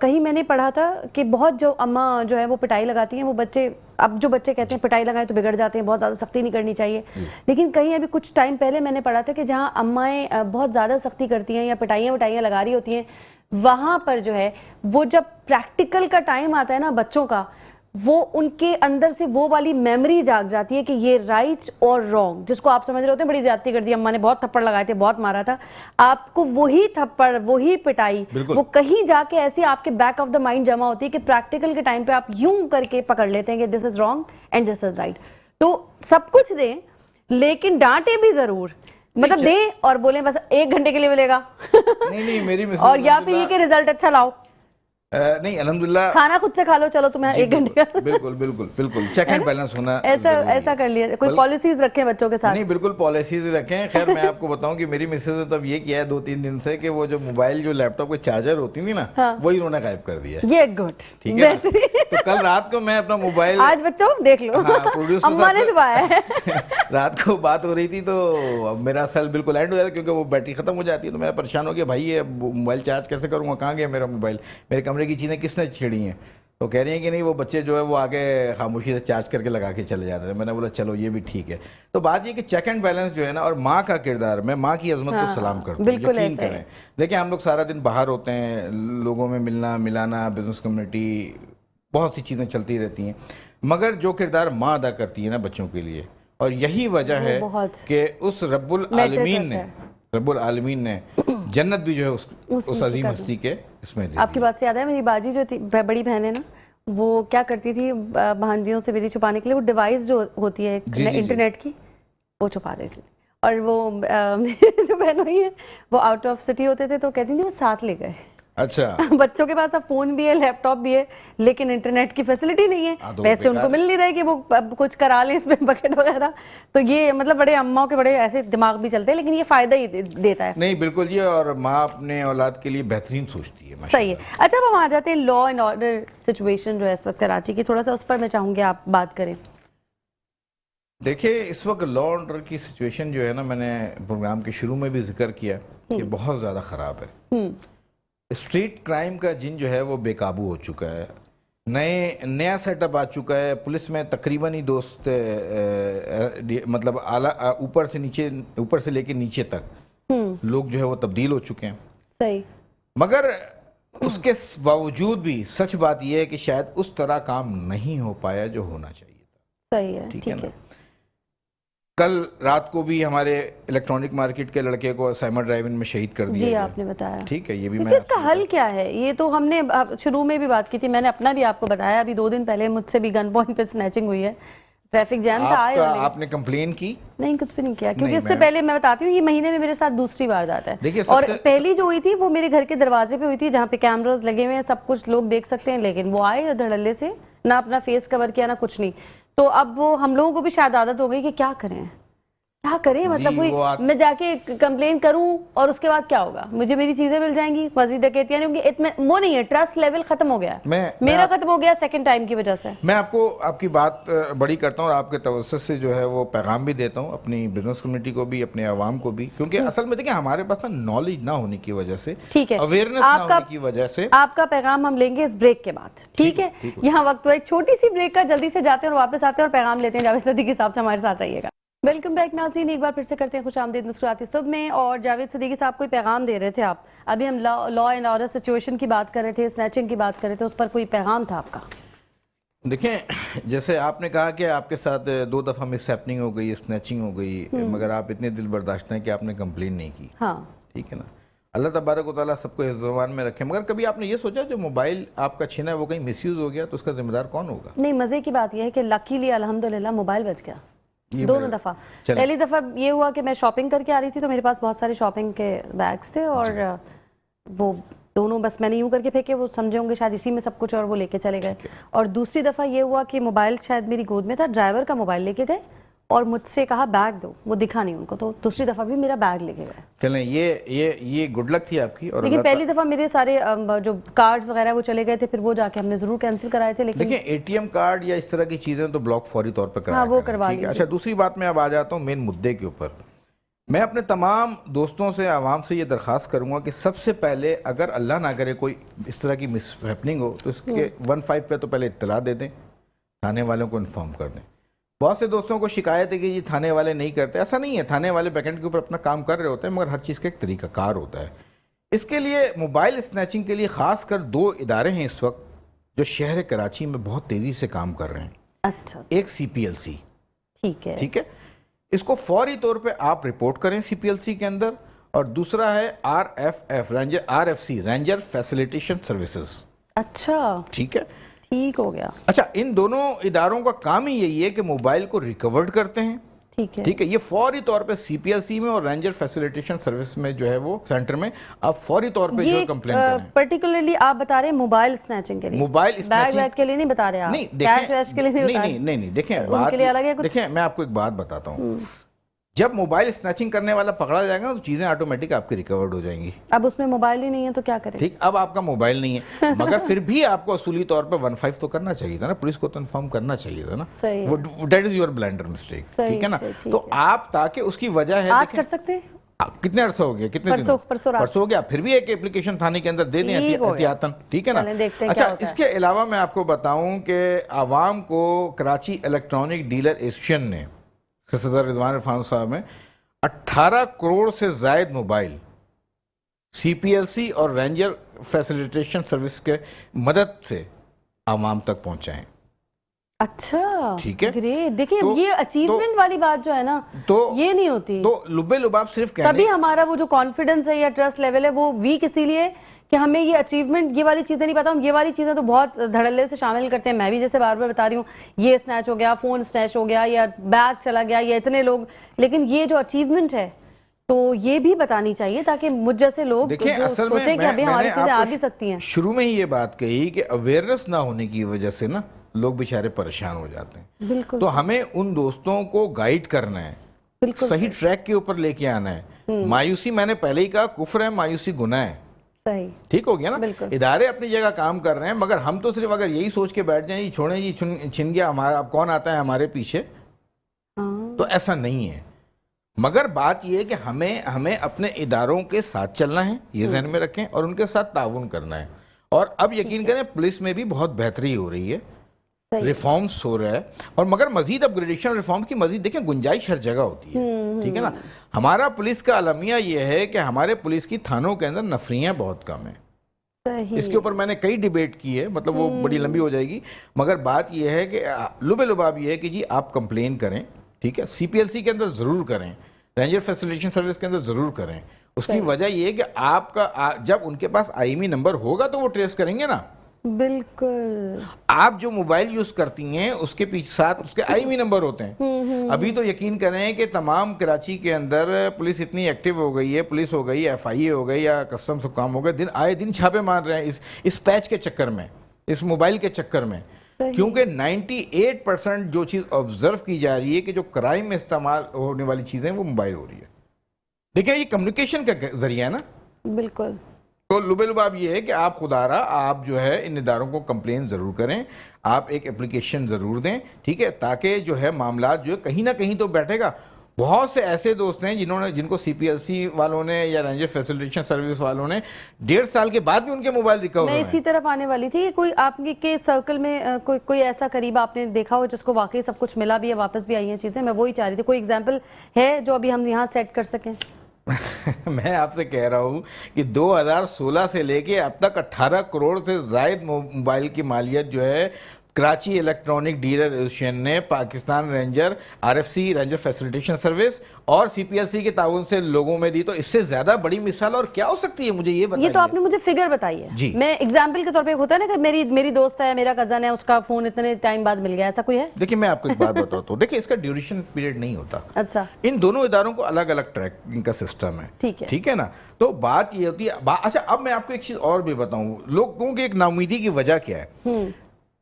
کہیں میں نے پڑھا تھا کہ بہت جو اماں جو ہے وہ پٹائی لگاتی ہیں, وہ بچے, اب جو بچے کہتے ہیں پٹائی لگائیں تو بگڑ جاتے ہیں, بہت زیادہ سختی نہیں کرنی چاہیے. لیکن کہیں ابھی کچھ ٹائم پہلے میں نے پڑھا تھا کہ جہاں امائیں بہت زیادہ سختی کرتی ہیں یا پٹائیاں لگا رہی ہوتی ہیں, وہاں پر جو ہے وہ جب پریکٹیکل کا ٹائم آتا ہے نا بچوں کا, وہ ان کے اندر سے وہ والی میموری جاگ جاتی ہے کہ یہ رائٹ اور رانگ, جس کو آپ سمجھ رہے ہوتے ہیں بڑی زیادتی کر دی اماں نے, بہت تھپڑ لگائے تھے, بہت مارا تھا, آپ کو وہی تھپڑ وہی پٹائی وہ کہیں جا کے ایسی آپ کے بیک آف دا مائنڈ جمع ہوتی ہے کہ پریکٹیکل کے ٹائم پہ آپ یوں کر کے پکڑ لیتے ہیں کہ this is wrong and this is right. تو سب کچھ دیں لیکن ڈانٹے بھی ضرور, مطلب دیں اور بولیں بس 1 گھنٹے کے لیے ملے گا نہیں میری اور یا پھر یہ کہ رزلٹ اچھا لاؤ. نہیں الحمدللہ کھانا خود سے کھا لو چلو تمہیں 1 گھنٹے کا بالکل بالکل بالکل چیک اینڈ بیلنس ہونا ایسا کر لیا کوئی پالیسیز رکھیں بچوں کے ساتھ. نہیں بالکل پالیسیز رکھیں. خیر میں آپ کو بتاؤں کہ میری مسز نے تب یہ کیا ہے 2-3 دن سے کہ وہ جو موبائل جو لیپ ٹاپ کے چارجر ہوتی تھی نا وہی انہوں نے غائب کر دیا. یہ گڈ ٹھیک ہے. تو کل رات کو میں اپنا موبائل آج بچوں دیکھ لو اماں نے چھپایا ہے. رات کو بات ہو رہی تھی تو میرا سیل بالکل اینڈ ہو جاتا کیونکہ وہ بیٹری ختم ہو جاتی ہے. تو میں پریشان ہو گیا بھائی یہ موبائل چارج کیسے کروں گا, کہاں گیا میرا موبائل, میرے کمرے کی چیزیں کس نے چھیڑی ہیں. تو کہہ رہی ہیں کہ نہیں وہ بچے جو ہے وہ آگے خاموشی سے چارج کر کے لگا کے چلے جاتے ہیں. میں نے بولا چلو یہ بھی ٹھیک ہے. تو بات یہ کہ چیک اینڈ بیلنس جو ہے نا اور ماں کا کردار, میں ماں کی عظمت کو سلام کرتا ہوں, یقین کریں. دیکھیں ہم لوگ سارا دن باہر ہوتے ہیں, لوگوں میں ملنا ملانا, بزنس کمیونٹی, بہت سی چیزیں چلتی رہتی ہیں, مگر جو کردار ماں ادا کرتی ہے نا بچوں کے لیے, اور یہی وجہ ہے کہ اس رب العالمین نے جنت بھی جو ہے اس عظیم ہستی کے اس میں دی. آپ کی بات سے یاد ہے میری باجی جو تھی بڑی بہن ہے نا, وہ کیا کرتی تھی بھانجیوں سے میری چھپانے کے لیے وہ ڈیوائس جو ہوتی ہے انٹرنیٹ کی وہ چھپا دیتی. اور وہ جو بہنوئی ہیں وہ آؤٹ آف سٹی ہوتے تھے تو کہتی تھی وہ ساتھ لے گئے. اچھا بچوں کے پاس اب فون بھی ہے, لیپ ٹاپ بھی ہے, لیکن انٹرنیٹ کی فیسلٹی نہیں ہے, پیسے ان کو مل نہیں رہے کہ وہ کچھ کرا لیں اس میں بکٹ وغیرہ. تو یہ مطلب بڑے اماؤں کے بڑے ایسے دماغ بھی چلتے ہیں, لیکن یہ فائدہ ہی دیتا ہے. نہیں بالکل یہ, اور ماں اپنے اولاد کے لیے بہترین سوچتی ہے. صحیح ہے. اچھا اب ہم آ جاتے ہیں لا اینڈ آرڈر سچویشن جو ہے اس وقت کراچی کی, تھوڑا سا اس پر میں چاہوں گی آپ بات کریں. دیکھیں اس وقت لا اینڈ آرڈر کی سچویشن جو ہے نا, میں نے پروگرام کے شروع میں بھی ذکر کیا کہ بہت زیادہ خراب ہے. اسٹریٹ کرائم کا جن جو ہے وہ بے قابو ہو چکا ہے, نیا سیٹ اپ آ چکا ہے. پولیس میں تقریباً ہی دوست مطلب اوپر سے لے کے نیچے تک لوگ جو ہے وہ تبدیل ہو چکے ہیں. صحیح. مگر اس کے باوجود بھی سچ بات یہ ہے کہ شاید اس طرح کام نہیں ہو پایا جو ہونا چاہیے تھا. صحیح ہے. ٹھیک ہے نا. کل رات کو بھی ہمارے الیکٹرانک مارکیٹ کے لڑکے کو سائمر ڈرائیون میں شہید کر دیا. جی آپ نے بتایا. ٹھیک ہے, یہ بھی میں اس کا حل کیا ہے؟ یہ تو ہم نے شروع میں بھی بات کی تھی, میں نے اپنا بھی آپ کو بتایا. ابھی 2 دن پہلے مجھ سے بھی گن پوائنٹ پہ سنیچنگ ہوئی ہے, ٹریفک جام تھا. آپ نے کمپلین کی؟ نہیں کچھ بھی نہیں کیا, کیونکہ اس سے پہلے میں بتاتی ہوں یہ مہینے میں میرے ساتھ دوسری واردات ہے. اور پہلی جو ہوئی تھی وہ میرے گھر کے دروازے پہ ہوئی تھی جہاں پہ کیمراز لگے ہوئے ہیں, سب کچھ لوگ دیکھ سکتے ہیں, لیکن وہ آئے دھڑلے سے, نہ اپنا فیس کور کیا نہ کچھ نہیں. تو اب وہ ہم لوگوں کو بھی شاید عادت ہو گئی کہ کیا کریں مطلب میں جا کے کمپلین کروں اور اس کے بعد کیا ہوگا, مجھے میری چیزیں مل جائیں گی, مزید ڈکیتیاں نہیں ہوں گی. وہ نہیں ہے, ٹرسٹ لیول ختم ہو گیا, میرا ختم ہو گیا سیکنڈ ٹائم کی وجہ سے. میں آپ کی بات بڑی کرتا ہوں اور آپ کے توسط سے جو ہے وہ پیغام بھی دیتا ہوں اپنی بزنس کمیونٹی کو بھی, اپنے عوام کو بھی, کیونکہ اصل میں دیکھیں ہمارے پاس نالج نہ ہونے کی وجہ سے, اویئرنیس نہ ہونے کی وجہ سے. آپ کا پیغام ہم لیں گے اس بریک کے بعد, ٹھیک ہے. یہاں وقت ہوا ایک چھوٹی سی بریک کا, جلدی سے جاتے ہیں اور واپس آتے ہیں اور پیغام لیتے ہیں. جاوید صدیقی صاحب سے ہمارے ساتھ رہیے گا. ویلکم بیک ناظرین, ایک بار پھر سے کرتے ہیں خوش آمدید مسکراتی صبح میں. اور جاوید صدیقی صاحب کوئی پیغام دے رہے تھے آپ, ابھی ہم لا اینڈ آرڈر سچویشن کی بات کر رہے تھے, سنیچنگ کی بات کر رہے تھے, اس پر کوئی پیغام تھا آپ کا؟ دیکھیں جیسے آپ نے کہا کہ آپ کے ساتھ 2 دفعہ مس ہیپننگ ہو گئی, سنیچنگ ہو گئی, مگر آپ اتنے دل برداشت ہیں کہ آپ نے کمپلین نہیں کی. ہاں ٹھیک ہے نا. اللہ تبارک و تعالیٰ سب کو حفظ و امان میں رکھے. مگر کبھی آپ نے یہ سوچا جو موبائل آپ کا چھینا ہے وہ کہیں مس یوز ہو گیا تو اس کا ذمہ دار کون ہوگا؟ نہیں, مزے کی بات یہ ہے کہ لکیلی الحمدللہ موبائل بچ گیا 2 دفعہ. پہلی دفعہ یہ ہوا کہ میں شاپنگ کر کے آ رہی تھی تو میرے پاس بہت سارے شاپنگ کے بیگز تھے, اور وہ دونوں بس میں نے یوں کر کے پھینکے, وہ سمجھے ہوں گے شاید اسی میں سب کچھ, اور وہ لے کے چلے گئے. اور دوسری دفعہ یہ ہوا کہ موبائل شاید میری گود میں تھا, ڈرائیور کا موبائل لے کے گئے اور مجھ سے کہا بیگ دو, وہ دکھا نہیں ان کو, تو دوسری دفعہ بھی میرا بیگ لے کے گئے. چلیں یہ گڈ لک تھی آپ کی. اور لیکن پہلی دفعہ میرے سارے جو کارڈز وغیرہ وہ چلے گئے تھے, پھر وہ جا کے ہم نے ضرور کینسل کرائے تھے. لیکن دیکھیں ATM کارڈ یا اس طرح کی چیزیں تو بلاک فوری طور پہ ہاں وہ کروا لی. اچھا دوسری بات میں اب آ جاتا ہوں مین مدعے کے اوپر. میں اپنے تمام دوستوں سے, عوام سے یہ درخواست کروں گا کہ سب سے پہلے اگر اللہ نہ کرے کوئی اس طرح کی مس ہیپننگ ہو تو اس کے 15 پہ تو پہلے اطلاع دے دیں, تھانے والوں کو انفارم کر دیں. بہت سے دوستوں کو شکایت ہے کہ یہ تھانے والے نہیں کرتے. ایسا نہیں ہے, تھانے والے بیک اینڈ کے اوپر اپنا کام کر رہے ہوتے ہیں, مگر ہر چیز کا ایک طریقہ کار ہوتا ہے. اس کے لیے موبائل سنیچنگ کے لیے خاص کر 2 ادارے ہیں اس وقت جو شہر کراچی میں بہت تیزی سے کام کر رہے ہیں. اچھا. ایک CPLC, ٹھیک ہے, اس کو فوری طور پہ آپ رپورٹ کریں CPLC کے اندر. اور دوسرا ہے RFC رینجر فیسیلیٹیشن سروسز. اچھا ٹھیک ہے, ٹھیک ہو گیا. اچھا ان دونوں اداروں کا کام ہی یہی ہے کہ موبائل کو ریکورڈ کرتے ہیں, ٹھیک ہے. یہ فوری طور پہ سی پی ایل سی میں اور رینجر فیسیلیٹیشن سروس میں جو ہے وہ سینٹر میں آپ فوری طور پہ جو ہے کمپلین کریں. پرٹیکولرلی آپ بتا رہے ہیں موبائل سنیچنگ کے لیے, موبائل بیگ ویگ کے لیے نہیں بتا رہے آپ, کیش ویش کے لیے نہیں بتا رہے. نہیں دیکھیں میں آپ کو ایک بات بتاتا ہوں, جب موبائل سنیچنگ کرنے والا پکڑا جائے گا تو چیزیں آٹومیٹک آپ کی ریکورڈ ہو جائیں گی. اب اس میں موبائل ہی نہیں ہے تو کیا کریں؟ ٹھیک, اب آپ کا موبائل نہیں ہے مگر پھر بھی آپ کو اصولی طور پہ 15 تو کرنا چاہیے تھا نا, پولیس کو تو انفارم کرنا چاہیے تھا نا. That is your blunder mistake, ٹھیک ہے نا. تو آپ تاکہ اس کی وجہ ہے, آج کر سکتے ہیں, کتنے عرصہ ہو گیا, کتنے دن پرسوں ہو گیا, پھر بھی ایک اپلیکیشن تھانے کے اندر دے دیں احتیاطاً, ٹھیک ہے نا. اچھا, اس کے علاوہ میں آپ کو بتاؤں کہ عوام کو کراچی الیکٹرانک ڈیلر ایسوسیشن نے صدر رضوان عرفان صاحب نے 18 کروڑ سے زائد موبائل سی پی ایل سی اور رینجر فیسیلیٹیشن سروس کے مدد سے عوام تک پہنچائیں. اچھا, ٹھیک ہے, گریٹ. دیکھیں یہ اچیومنٹ والی بات جو ہے نا, یہ نہیں ہوتی. تو لبے لباب صرف کہنے, تبھی ہمارا وہ جو کانفیڈنس ہے یا ٹرسٹ لیول ہے وہ ویک اسی لیے کہ ہمیں یہ اچیومنٹ, یہ والی چیزیں نہیں پتا. ہم یہ والی چیزیں تو بہت دھڑلے سے شامل کرتے ہیں. میں بھی جیسے بار بار بتا رہی ہوں, یہ سنیچ ہو گیا, فون سنیچ ہو گیا, یا بیگ چلا گیا, یا اتنے لوگ, لیکن یہ جو اچیومنٹ ہے تو یہ بھی بتانی چاہیے تاکہ مجھ جیسے لوگ سوچیں کہ ابھی ہماری چیزیں آ بھی سکتی ہیں. شروع میں ہی یہ بات کہی کہ اویئرنس نہ ہونے کی وجہ سے نا لوگ بیچارے پریشان ہو جاتے ہیں. بالکل. تو ہمیں ان دوستوں کو گائیڈ کرنا ہے, صحیح ٹریک کے اوپر لے کے آنا ہے. مایوسی, میں نے پہلے ہی کہا, کفر ہے, مایوسی گناہ ہے. صحیح, ٹھیک ہو گیا نا. ادارے اپنی جگہ کام کر رہے ہیں مگر ہم تو صرف اگر یہی سوچ کے بیٹھ جائیں, جی چھوڑیں جی چھن گیا ہمارا, اب کون آتا ہے ہمارے پیچھے, تو ایسا نہیں ہے. مگر بات یہ ہے کہ ہمیں اپنے اداروں کے ساتھ چلنا ہے, یہ ذہن میں رکھیں, اور ان کے ساتھ تعاون کرنا ہے. اور اب یقین کریں پولیس میں بھی بہت بہتری ہو رہی ہے, ریفارمز ہو رہا ہے, اور مگر مزید اپ گریڈیشن ریفارم کی مزید دیکھیں گنجائش ہر جگہ ہوتی ہے. ٹھیک ہے نا. ہمارا پولیس کا المیہ یہ ہے کہ ہمارے پولیس کی تھانوں کے اندر نفریاں بہت کم ہیں. اس کے اوپر میں نے کئی ڈیبیٹ کی ہے, مطلب وہ بڑی لمبی ہو جائے گی, مگر بات یہ ہے کہ لبے لباب یہ ہے کہ جی آپ کمپلین کریں, ٹھیک ہے, سی پی ایل سی کے اندر ضرور کریں, رینجر فیسیلیٹیشن سروس کے اندر ضرور کریں. اس کی وجہ یہ ہے کہ آپ کا جب ان کے پاس آئی ایم ای نمبر ہوگا تو وہ ٹریس کریں گے نا. بالکل. آپ جو موبائل یوز کرتی ہیں اس کے پیچھے ساتھ اس کے آئی ایم ای نمبر ہوتے ہیں. ابھی تو یقین کریں کہ تمام کراچی کے اندر پولیس اتنی ایکٹیو ہو گئی ہے, پولیس ہو گئی, ایف آئی اے ہو گئی, یا کسٹمز حکام ہو گئے, آئے دن چھاپے مار رہے ہیں اس پیچ کے چکر میں, اس موبائل کے چکر میں. کیونکہ 98% جو چیز آبزرو کی جا رہی ہے کہ جو کرائم میں استعمال ہونے والی چیزیں وہ موبائل ہو رہی ہے. دیکھیں یہ کمیونیکیشن کا ذریعہ ہے نا. بالکل. تو لبے لباب یہ ہے کہ آپ خدا را آپ جو ہے ان اداروں کو کمپلین ضرور کریں, آپ ایک اپلیکیشن ضرور دیں, ٹھیک ہے, تاکہ جو ہے معاملات جو ہے کہیں نہ کہیں تو بیٹھے گا. بہت سے ایسے دوست ہیں جن کو سی پی ایل سی والوں نے یا رینجر فیسیلیٹیشن سروس والوں نے 1.5 سال کے بعد بھی ان کے موبائل ریکور ہوئے ہیں. میں اسی طرف آنے والی تھی کہ کوئی آپ کے سرکل میں کوئی ایسا قریب آپ نے دیکھا ہو جس کو واقعی سب کچھ ملا بھی ہے, واپس بھی آئی ہیں چیزیں. میں وہی چاہ رہی تھی کوئی ایگزامپل ہے جو ابھی ہم یہاں سیٹ کر سکیں. میں آپ سے کہہ رہا ہوں کہ 2016 سے لے کے اب تک 18 کروڑ سے زائد موبائل کی مالیت جو ہے کراچی الیکٹرانک ڈیلر ایسوسیشن نے Pakistan ranger, R F C ranger facilitation service اور سی پی ایل سی کے تعاون سے لوگوں میں دی. تو اس سے زیادہ بڑی مثال اور کیا ہو سکتی ہے, مجھے یہ بتائیے. یہ تو آپ نے مجھے فگر بتائی ہے. جی. میں ایگزامپل کے طور پہ ہوتا ہے نا کہ میری دوست ہے, میرا کزن ہے, اس کا فون اتنے ٹائم بعد مل گیا, ایسا کوئی ہے؟ دیکھیں میں آپ کو ایک بات بتاتا ہوں, دیکھیں اس کا ڈیوریشن پیریڈ نہیں ہوتا. اچھا. ان دونوں اداروں کو الگ الگ ٹریکنگ کا سسٹم ہے, ٹھیک ہے نا. تو بات یہ ہوتی ہے. اچھا اب میں آپ کو ایک چیز اور بھی بتاؤں, لوگوں کی ایک ناامیدی کی وجہ کیا ہے.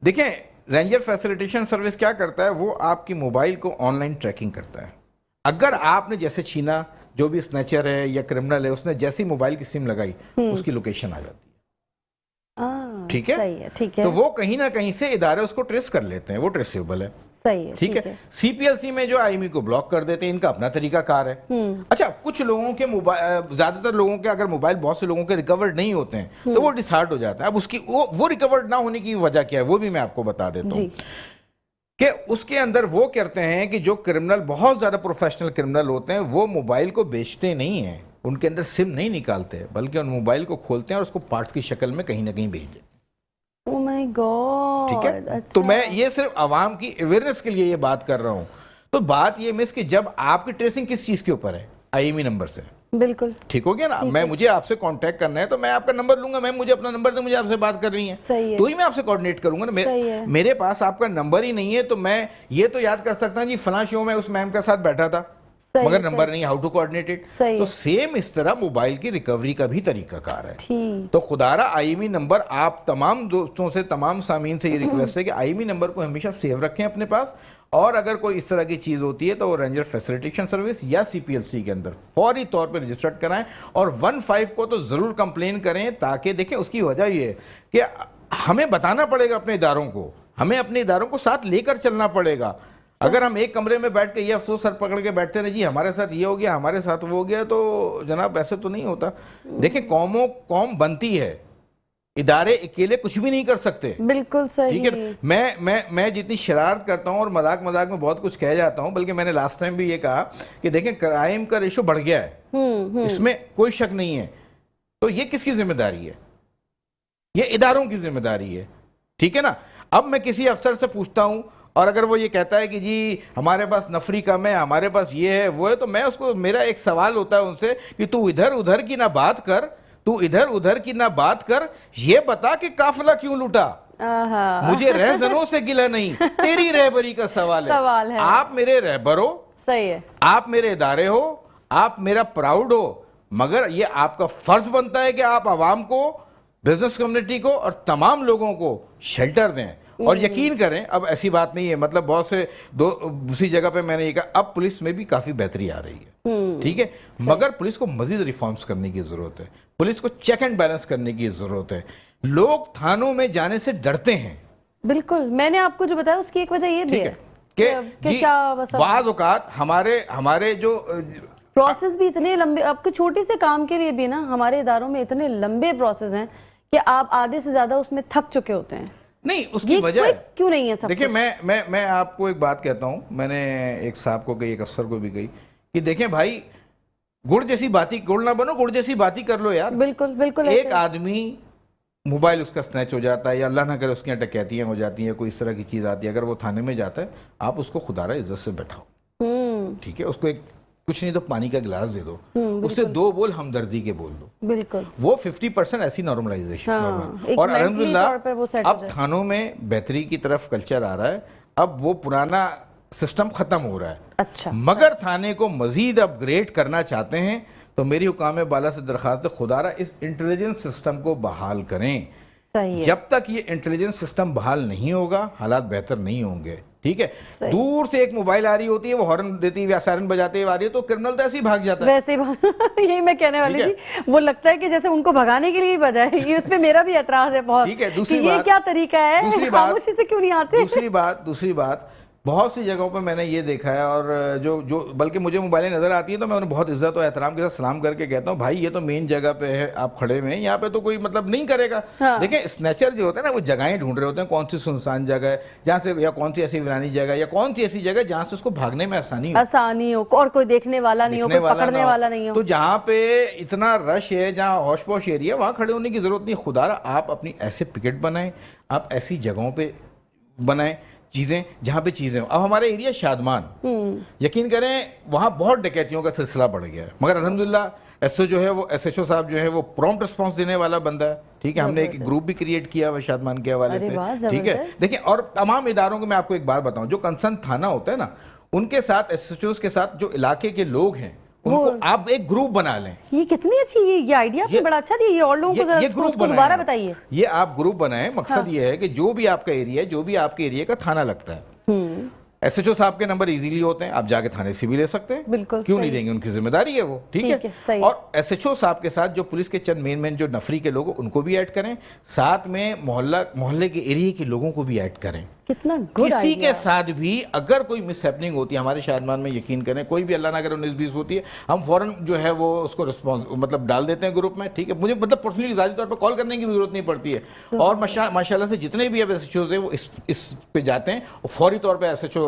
دیکھیں رینجر فیسیلیٹیشن سروس کیا کرتا ہے, وہ آپ کی موبائل کو آن لائن ٹریکنگ کرتا ہے. اگر آپ نے جیسے چھینا, جو بھی سنیچر ہے یا کرمنل ہے, اس نے جیسی موبائل کی سم لگائی, اس کی لوکیشن آ جاتی ہے. ٹھیک ہے, تو وہ کہیں نہ کہیں سے ادارے اس کو ٹریس کر لیتے ہیں, وہ ٹریسیبل ہے. ٹھیک ہے. سی پی ایل سی میں جو آئی ایم ای کو بلاک کر دیتے ہیں, ان کا اپنا طریقہ کار ہے. اچھا کچھ لوگوں کے زیادہ تر لوگوں کے اگر موبائل بہت سے لوگوں کے ریکورڈ نہیں ہوتے ہیں تو وہ ڈسہارٹ ہو جاتا ہے. اب اس کی وہ ریکورڈ نہ ہونے کی وجہ کیا ہے وہ بھی میں آپ کو بتا دیتا ہوں کہ اس کے اندر وہ کرتے ہیں کہ جو کرمنل بہت زیادہ پروفیشنل کرمنل ہوتے ہیں وہ موبائل کو بیچتے نہیں ہیں, ان کے اندر سم نہیں نکالتے, بلکہ ان موبائل کو کھولتے ہیں اور اس کو پارٹس کی شکل میں کہیں نہ کہیں بھیج دیتے ہیں. Oh my God. ٹھیک ہے. تو میں یہ صرف عوام کی اویئرنس کے لیے یہ بات کر رہا ہوں. تو بات یہ مس کہ جب آپ کی ٹریسنگ کس چیز کے اوپر ہے, آئی ایم ای نمبر سے, بالکل ٹھیک ہو گیا نا. میں مجھے آپ سے کانٹیکٹ کرنا ہے تو میں آپ کا نمبر لوں گا, میم مجھے اپنا نمبر دیں, مجھے آپ سے بات کر رہی ہیں تو ہی میں آپ سے کوآرڈینیٹ کروں گا نا. میرے پاس آپ کا نمبر ہی نہیں ہے تو میں یہ تو یاد کر سکتا ہوں جی فلاں شو میں اس میم کے ساتھ بیٹھا تھا مگر نمبر نہیں, ہاؤ ٹو کوآرڈینیٹ اٹ. تو سیم اس طرح موبائل کی ریکوری کا بھی طریقہ کار ہے. تو خدا را IMEI نمبر, آپ تمام دوستوں سے, تمام سامعین سے یہ ریکویسٹ ہے کہ IMEI نمبر کو ہمیشہ سیو رکھیں اپنے پاس, اور اگر کوئی اس طرح کی چیز ہوتی ہے تو رینجر فیسیلیٹیشن سروس یا CPLC کے اندر فوری طور پہ رجسٹرڈ کرائیں, اور 15 کو تو ضرور کمپلین کریں, تاکہ دیکھیں اس کی وجہ یہ ہے کہ ہمیں بتانا پڑے گا اپنے اداروں کو, ہمیں اپنے اداروں کو ساتھ لے کر چلنا پڑے گا. اگر ہم ایک کمرے میں بیٹھ کے یہ افسوس سر پکڑ کے بیٹھتے رہے جی ہمارے ساتھ یہ ہو گیا, ہمارے ساتھ وہ ہو گیا, تو جناب ایسے تو نہیں ہوتا. دیکھیں قوم بنتی ہے, ادارے اکیلے کچھ بھی نہیں کر سکتے. بالکل صحیح. ٹھیک ہے, میں جتنی شرارت کرتا ہوں اور مذاق میں بہت کچھ کہہ جاتا ہوں, بلکہ میں نے لاسٹ ٹائم بھی یہ کہا کہ دیکھیں کرائم کا ریشو بڑھ گیا ہے, اس میں کوئی شک نہیں ہے. تو یہ کس کی ذمہ داری ہے؟ یہ اداروں کی ذمہ داری ہے. ٹھیک ہے نا. اب میں کسی افسر سے پوچھتا ہوں اور اگر وہ یہ کہتا ہے کہ جی ہمارے پاس نفری کم ہے, ہمارے پاس یہ ہے وہ ہے, تو میں اس کو, میرا ایک سوال ہوتا ہے ان سے کہ تو ادھر ادھر کی نہ بات کر, تو ادھر ادھر کی نہ بات کر, یہ بتا کہ قافلہ کیوں لوٹا. مجھے رہزنوں سے گلہ نہیں, تیری رہبری کا سوال ہے. آپ میرے رہبر ہو, صحیح ہے, آپ میرے ادارے ہو, آپ میرا پراؤڈ ہو, مگر یہ آپ کا فرض بنتا ہے کہ آپ عوام کو, بزنس کمیونٹی کو اور تمام لوگوں کو شیلٹر دیں. اور یقین کریں اب ایسی بات نہیں ہے, مطلب بہت سے دوسری جگہ پہ میں نے یہ کہا اب پولیس میں بھی کافی بہتری آ رہی ہے. ٹھیک ہے, مگر پولیس کو مزید ریفارمز کرنے کی ضرورت ہے, پولیس کو چیک اینڈ بیلنس کرنے کی ضرورت ہے. لوگ تھانوں میں جانے سے ڈرتے ہیں. بالکل, میں نے آپ کو جو بتایا اس کی ایک وجہ یہ بھی ہے کہ بعض اوقات ہمارے جو پروسیس بھی اتنے لمبے, آپ کے چھوٹی سے کام کے لیے بھی نا ہمارے اداروں میں اتنے لمبے پروسیس ہیں کہ آپ آدھے سے زیادہ اس میں تھک چکے ہوتے ہیں. نہیں, اس کی وجہ ہے کیوں نہیں ہے سب. دیکھیں میں آپ کو ایک بات کہتا ہوں, میں نے ایک صاحب کو کہی, ایک افسر کو بھی کہی کہ دیکھیں بھائی, گڑ جیسی باتی, گڑ نہ بنو, گڑ جیسی باتی کر لو یار. بالکل بالکل. ایک آدمی موبائل اس کا سنیچ ہو جاتا ہے یا اللہ نہ کرے اس کی ڈکیتیاں ہو جاتی ہیں, کوئی اس طرح کی چیز آتی ہے, اگر وہ تھانے میں جاتا ہے آپ اس کو خدا را عزت سے بیٹھاؤ. ٹھیک ہے, اس کو ایک کچھ نہیں تو پانی کا گلاس دے دو, اس سے 2 بول ہمدردی کے بول دو. بالکل, وہ 50% ایسی نارملائزیشن. اور الحمدللہ اب تھانوں میں بہتری کی طرف کلچر آ رہا ہے, اب وہ پرانا سسٹم ختم ہو رہا ہے. اچھا, مگر تھانے کو مزید اپ گریڈ کرنا چاہتے ہیں تو میری حکام بالا سے درخواست ہے, خدا را اس انٹیلیجنس سسٹم کو بحال کریں. جب تک یہ انٹیلیجنس سسٹم بحال نہیں ہوگا حالات بہتر نہیں ہوں گے. ٹھیک ہے, دور سے ایک موبائل آ رہی ہوتی ہے, وہ ہارن دیتی ہے, سائرن بجاتے ہوئے آ رہی ہے, تو کرمنل تو ایسے ہی بھاگ جاتا ہے. ویسے یہی میں کہنے والی تھی, وہ لگتا ہے کہ جیسے ان کو بھگانے کے لیے ہی بجائے. یہ اس پہ میرا بھی اعتراض ہے بہت. ٹھیک ہے, دوسری بات, یہ کیا طریقہ ہے, خاموشی سے کیوں نہیں آتے. دوسری بات بہت سی جگہوں پہ میں نے یہ دیکھا ہے, اور جو بلکہ مجھے موبائلیں نظر آتی ہیں تو میں انہیں بہت عزت و احترام کے ساتھ سلام کر کے کہتا ہوں, بھائی یہ تو مین جگہ پہ ہے, آپ کھڑے ہوئے ہیں, یہاں پہ تو کوئی مطلب نہیں کرے گا. دیکھیں اسنیچر جو ہوتے ہیں نا, وہ جگہیں ڈھونڈ رہے ہوتے ہیں, کون سی سنسان جگہ ہے جہاں سے, یا کون سی ایسی ویرانی جگہ ہے, یا کون سی ایسی جگہ جہاں سے اس کو بھاگنے میں آسانی ہو, اور کوئی دیکھنے والا نہیں ہو, کوئی پکڑنے والا نہیں ہو. تو جہاں پہ اتنا رش ہے, جہاں ہوش پوش ایریا, وہاں کھڑے ہونے کی ضرورت نہیں. خدا را آپ اپنی ایسے پکٹ بنائیں, آپ ایسی جگہوں پہ بنائیں چیزیں جہاں پہ چیزیں ہوں. اب ہمارے ایریا شادمان, یقین کریں وہاں بہت ڈکیتیوں کا سلسلہ بڑھ گیا ہے, مگر الحمدللہ ایس ایچ او صاحب جو ہے وہ پرومپٹ رسپانس دینے والا بندہ ہے. ٹھیک ہے, ہم نے ایک گروپ بھی کریٹ کیا ہوا شادمان کے حوالے سے. ٹھیک ہے, دیکھیں, اور تمام اداروں کو میں آپ کو ایک بات بتاؤں, جو کنسرن تھانہ ہوتا ہے نا, ان کے ساتھ ایس ایچ اوز کے ساتھ جو علاقے کے لوگ ہیں ان کو آپ ایک گروپ بنا لیں. یہ کتنی اچھی یہ آئیڈیا آپ نے بڑا اچھا دیا, یہ اور لوگوں کو یہ گروپ دوبارہ بتائیے. یہ آپ گروپ بنائیں, مقصد یہ ہے کہ جو بھی آپ کا ایریا ہے, جو بھی آپ کے ایریا کا تھانہ لگتا ہے, ایس ایچ او صاحب کے نمبر ایزیلی ہوتے ہیں, آپ جا کے تھانے سے بھی لے سکتے ہیں. بالکل, کیوں نہیں دیں گے, ان کی ذمہ داری ہے وہ. ٹھیک ہے, اور ایس ایچ او صاحب کے ساتھ جو پولیس کے چند مین جو نفری کے لوگ ان کو بھی ایڈ کریں, ساتھ میں محلے کے ایریا کے لوگوں کو بھی ایڈ کریں. کتنا کسی کے ساتھ بھی اگر کوئی مس ہیپننگ ہوتی ہے, ہمارے شادمان میں یقین کریں کوئی بھی اللہ نہ کرے 19-20 ہوتی ہے, ہم فوراً جو ہے وہ اس کو رسپانس مطلب ڈال دیتے ہیں گروپ میں. ٹھیک ہے, مجھے مطلب پرسنلی ذاتی طور پر کال کرنے کی بھی ضرورت نہیں پڑتی ہے. اور ماشاءاللہ سے جتنے بھی اب ایس ایچ اوز ہیں وہ اس پہ جاتے ہیں, اور فوری طور پہ ایس ایچ او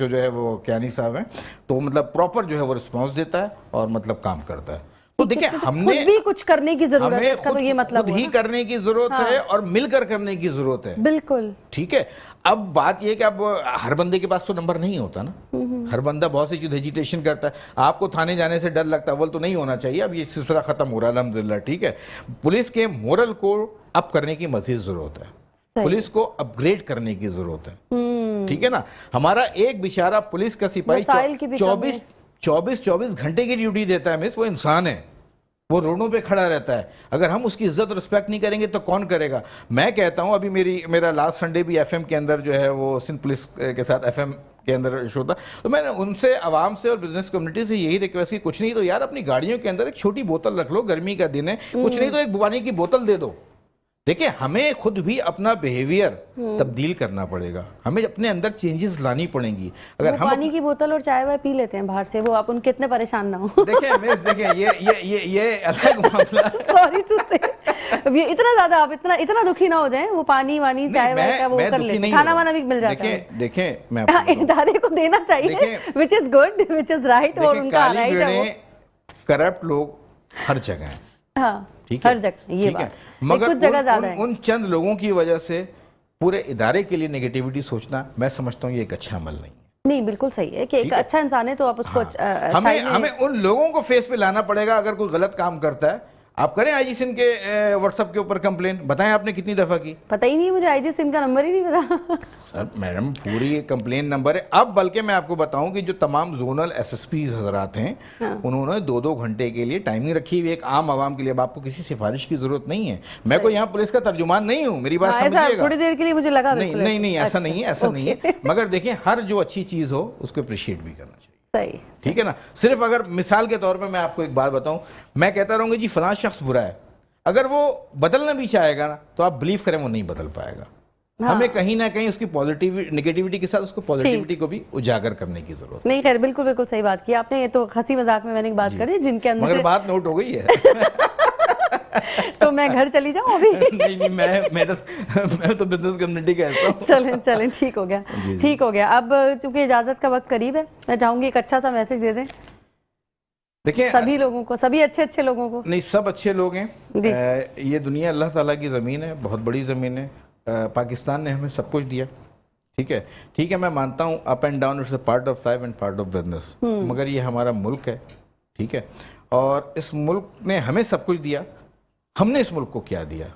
جو ہے وہ کیانی صاحب ہیں, تو مطلب پراپر جو ہے وہ رسپانس دیتا ہے اور مطلب کام کرتا ہے. تو دیکھیں ہم نے خود بھی کچھ کرنے کی ضرورت ہے، ہمیں اس کا تو یہ مطلب خود ہی کرنے کی ضرورت ہے اور مل کر کرنے کی ضرورت ہے. بالکل ٹھیک ہے. اب بات یہ ہے کہ اب ہر بندے کے پاس تو نمبر نہیں ہوتا نا. ہر بندہ بہت سی چیز ہیجیٹیشن کرتا ہے. آپ کو تھانے جانے سے ڈر لگتا ہے، اول تو نہیں ہونا چاہیے. اب یہ سلسلہ ختم ہو رہا ہے الحمدللہ. ٹھیک ہے. پولیس کے مورل کو اپ کرنے کی مزید ضرورت ہے. پولیس کو اپ گریڈ کرنے کی ضرورت ہے. ٹھیک ہے نا. ہمارا ایک بیچارہ پولیس کا سپاہی 24 گھنٹے کی ڈیوٹی دیتا ہے مس، وہ انسان ہے، وہ روڈوں پہ کھڑا رہتا ہے. اگر ہم اس کی عزت اور رسپیکٹ نہیں کریں گے تو کون کرے گا؟ میں کہتا ہوں ابھی میرا لاسٹ سنڈے بھی ایف ایم کے اندر جو ہے وہ سندھ پولیس کے ساتھ ایف ایم کے اندر شو تھا، تو میں نے ان سے، عوام سے اور بزنس کمیونٹی سے یہی ریکویسٹ کی، کچھ نہیں تو یار اپنی گاڑیوں کے اندر ایک چھوٹی بوتل رکھ لو، گرمی کا دن ہے، کچھ نہیں تو ایک پانی کی بوتل دے دو. دیکھیں ہمیں خود بھی اپنا بیہیویئر تبدیل کرنا پڑے گا، ہمیں اپنے اندر چینجز لانی پڑیں گی. اگر ہم پانی کی بوتل اور چائے وائے پی لیتے ہیں باہر سے، وہ آپ ان کے اتنے پریشان نہ ہوں. دیکھیں مس، دیکھیں یہ الگ معاملہ. سوری ٹو سے اتنا زیادہ آپ اتنا دکھی نہ ہو جائیں. وہ پانی وانی چائے وائے کا وہ کر لیتے، کھانا وانا بھی مل جاتا ہے. دیکھیں میں ادارے کو دینا چاہیے، which is good, which is right، اور ان کا رائٹ ہے. وہ کرپٹ لوگ ہر جگہ ہیں. ہاں ٹھیک ہے، ہر جگہ یہ ٹھیک ہے، بات، مگر کچھ جگہ زیادہ ہے. ان چند لوگوں کی وجہ سے پورے ادارے کے لیے نیگیٹیوٹی سوچنا، میں سمجھتا ہوں یہ ایک اچھا عمل نہیں ہے. نہیں بالکل صحیح ہے کہ ایک اچھا انسان ہے تو آپ اس کو ہمیں ان لوگوں کو فیس پہ لانا پڑے گا. اگر کوئی غلط کام کرتا ہے، آپ کریں آئی جی سندھ کے واٹس ایپ کے اوپر کمپلین. بتائیں آپ نے کتنی دفعہ کی؟ پتہ ہی نہیں مجھے آئی جی سندھ کا نمبر ہی نہیں پتا. سر میڈم پوری کمپلین نمبر ہے. اب بلکہ میں آپ کو بتاؤں کہ جو تمام زونل ایس ایس پیز حضرات ہیں، انہوں نے 2 گھنٹے کے لیے ٹائمنگ رکھی ہوئی ایک عام عوام کے لیے. اب آپ کو کسی سفارش کی ضرورت نہیں ہے. میں کوئی یہاں پولیس کا ترجمان نہیں ہوں، میری بات سمجھیے گا. تھوڑی دیر کے لیے مجھے لگا نہیں ایسا نہیں ہے، ایسا نہیں ہے. مگر دیکھیں ہر جو اچھی چیز ہو اس کو اپریشیٹ بھی کرنا چاہیے. ٹھیک ہے نا. صرف اگر مثال کے طور پہ میں آپ کو ایک بات بتاؤں، میں کہتا رہوں گا جی فلاں شخص برا ہے، اگر وہ بدلنا بھی چاہے گا نا تو آپ بلیو کریں وہ نہیں بدل پائے گا. ہمیں کہیں نہ کہیں اس کی نگیٹیوٹی کے ساتھ اس کو پازیٹیوٹی کو بھی اجاگر کرنے کی ضرورت. نہیں خیر، بالکل صحیح بات کی آپ نے. یہ تو ہنسی مذاق میں نے ایک بات کری جن کے اندر، مگر بات نوٹ ہو گئی ہے. تو میں گھر چلی جاؤں ابھی؟ نہیں میں تو بزنس کمیونٹی کا حصہ ہوں. چلیں ٹھیک ہو گیا. اب چونکہ اجازت کا وقت قریب ہے، میں چاہوں گی ایک اچھا سا میسج دے دیں دیکھیں سبھی لوگوں کو، سبھی اچھے لوگوں کو. نہیں، سب اچھے لوگ ہیں. یہ دنیا اللہ تعالیٰ کی زمین ہے، بہت بڑی زمین ہے. پاکستان نے ہمیں سب کچھ دیا. ٹھیک ہے، میں مانتا ہوں up and down it's a part of life and part of business. مگر یہ ہمارا ملک ہے. ٹھیک ہے، اور اس ملک نے ہمیں سب کچھ دیا. ہم نے اس ملک کو کیا دیا؟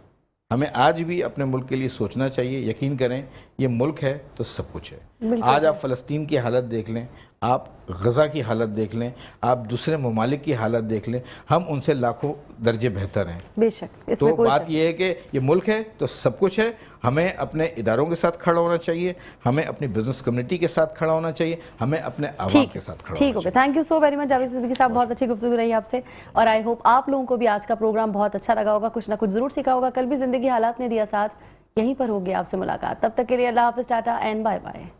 ہمیں آج بھی اپنے ملک کے لیے سوچنا چاہیے. یقین کریں یہ ملک ہے تو سب کچھ ہے. آج آپ فلسطین کی حالت دیکھ لیں، آپ غزہ کی حالت دیکھ لیں، آپ دوسرے ممالک کی حالت دیکھ لیں، ہم ان سے لاکھوں درجے بہتر ہیں. بے شک. تو بات یہ ہے کہ یہ ملک ہے تو سب کچھ ہے. ہمیں اپنے اداروں کے ساتھ کھڑا ہونا چاہیے، ہمیں اپنی بزنس کمیونٹی کے ساتھ کھڑا ہونا چاہیے، ہمیں اپنے عوام کے ساتھ کھڑا ہونا چاہیے. ٹھیک ہو گیا. Thank you so very much Javed Siddiqui صاحب، بہت اچھی گفتگو رہی آپ سے، اور آئی ہوپ آپ لوگوں کو بھی آج کا پروگرام بہت اچھا لگا ہوگا. کچھ نہ کچھ ضرور سیکھا ہوگا. کل بھی زندگی حالات نے دیا ساتھ. یہیں پر ہوگی آپ سے ملاقات. تب تک کے لیے اللہ حافظ، ٹاٹا اینڈ بائے بائے.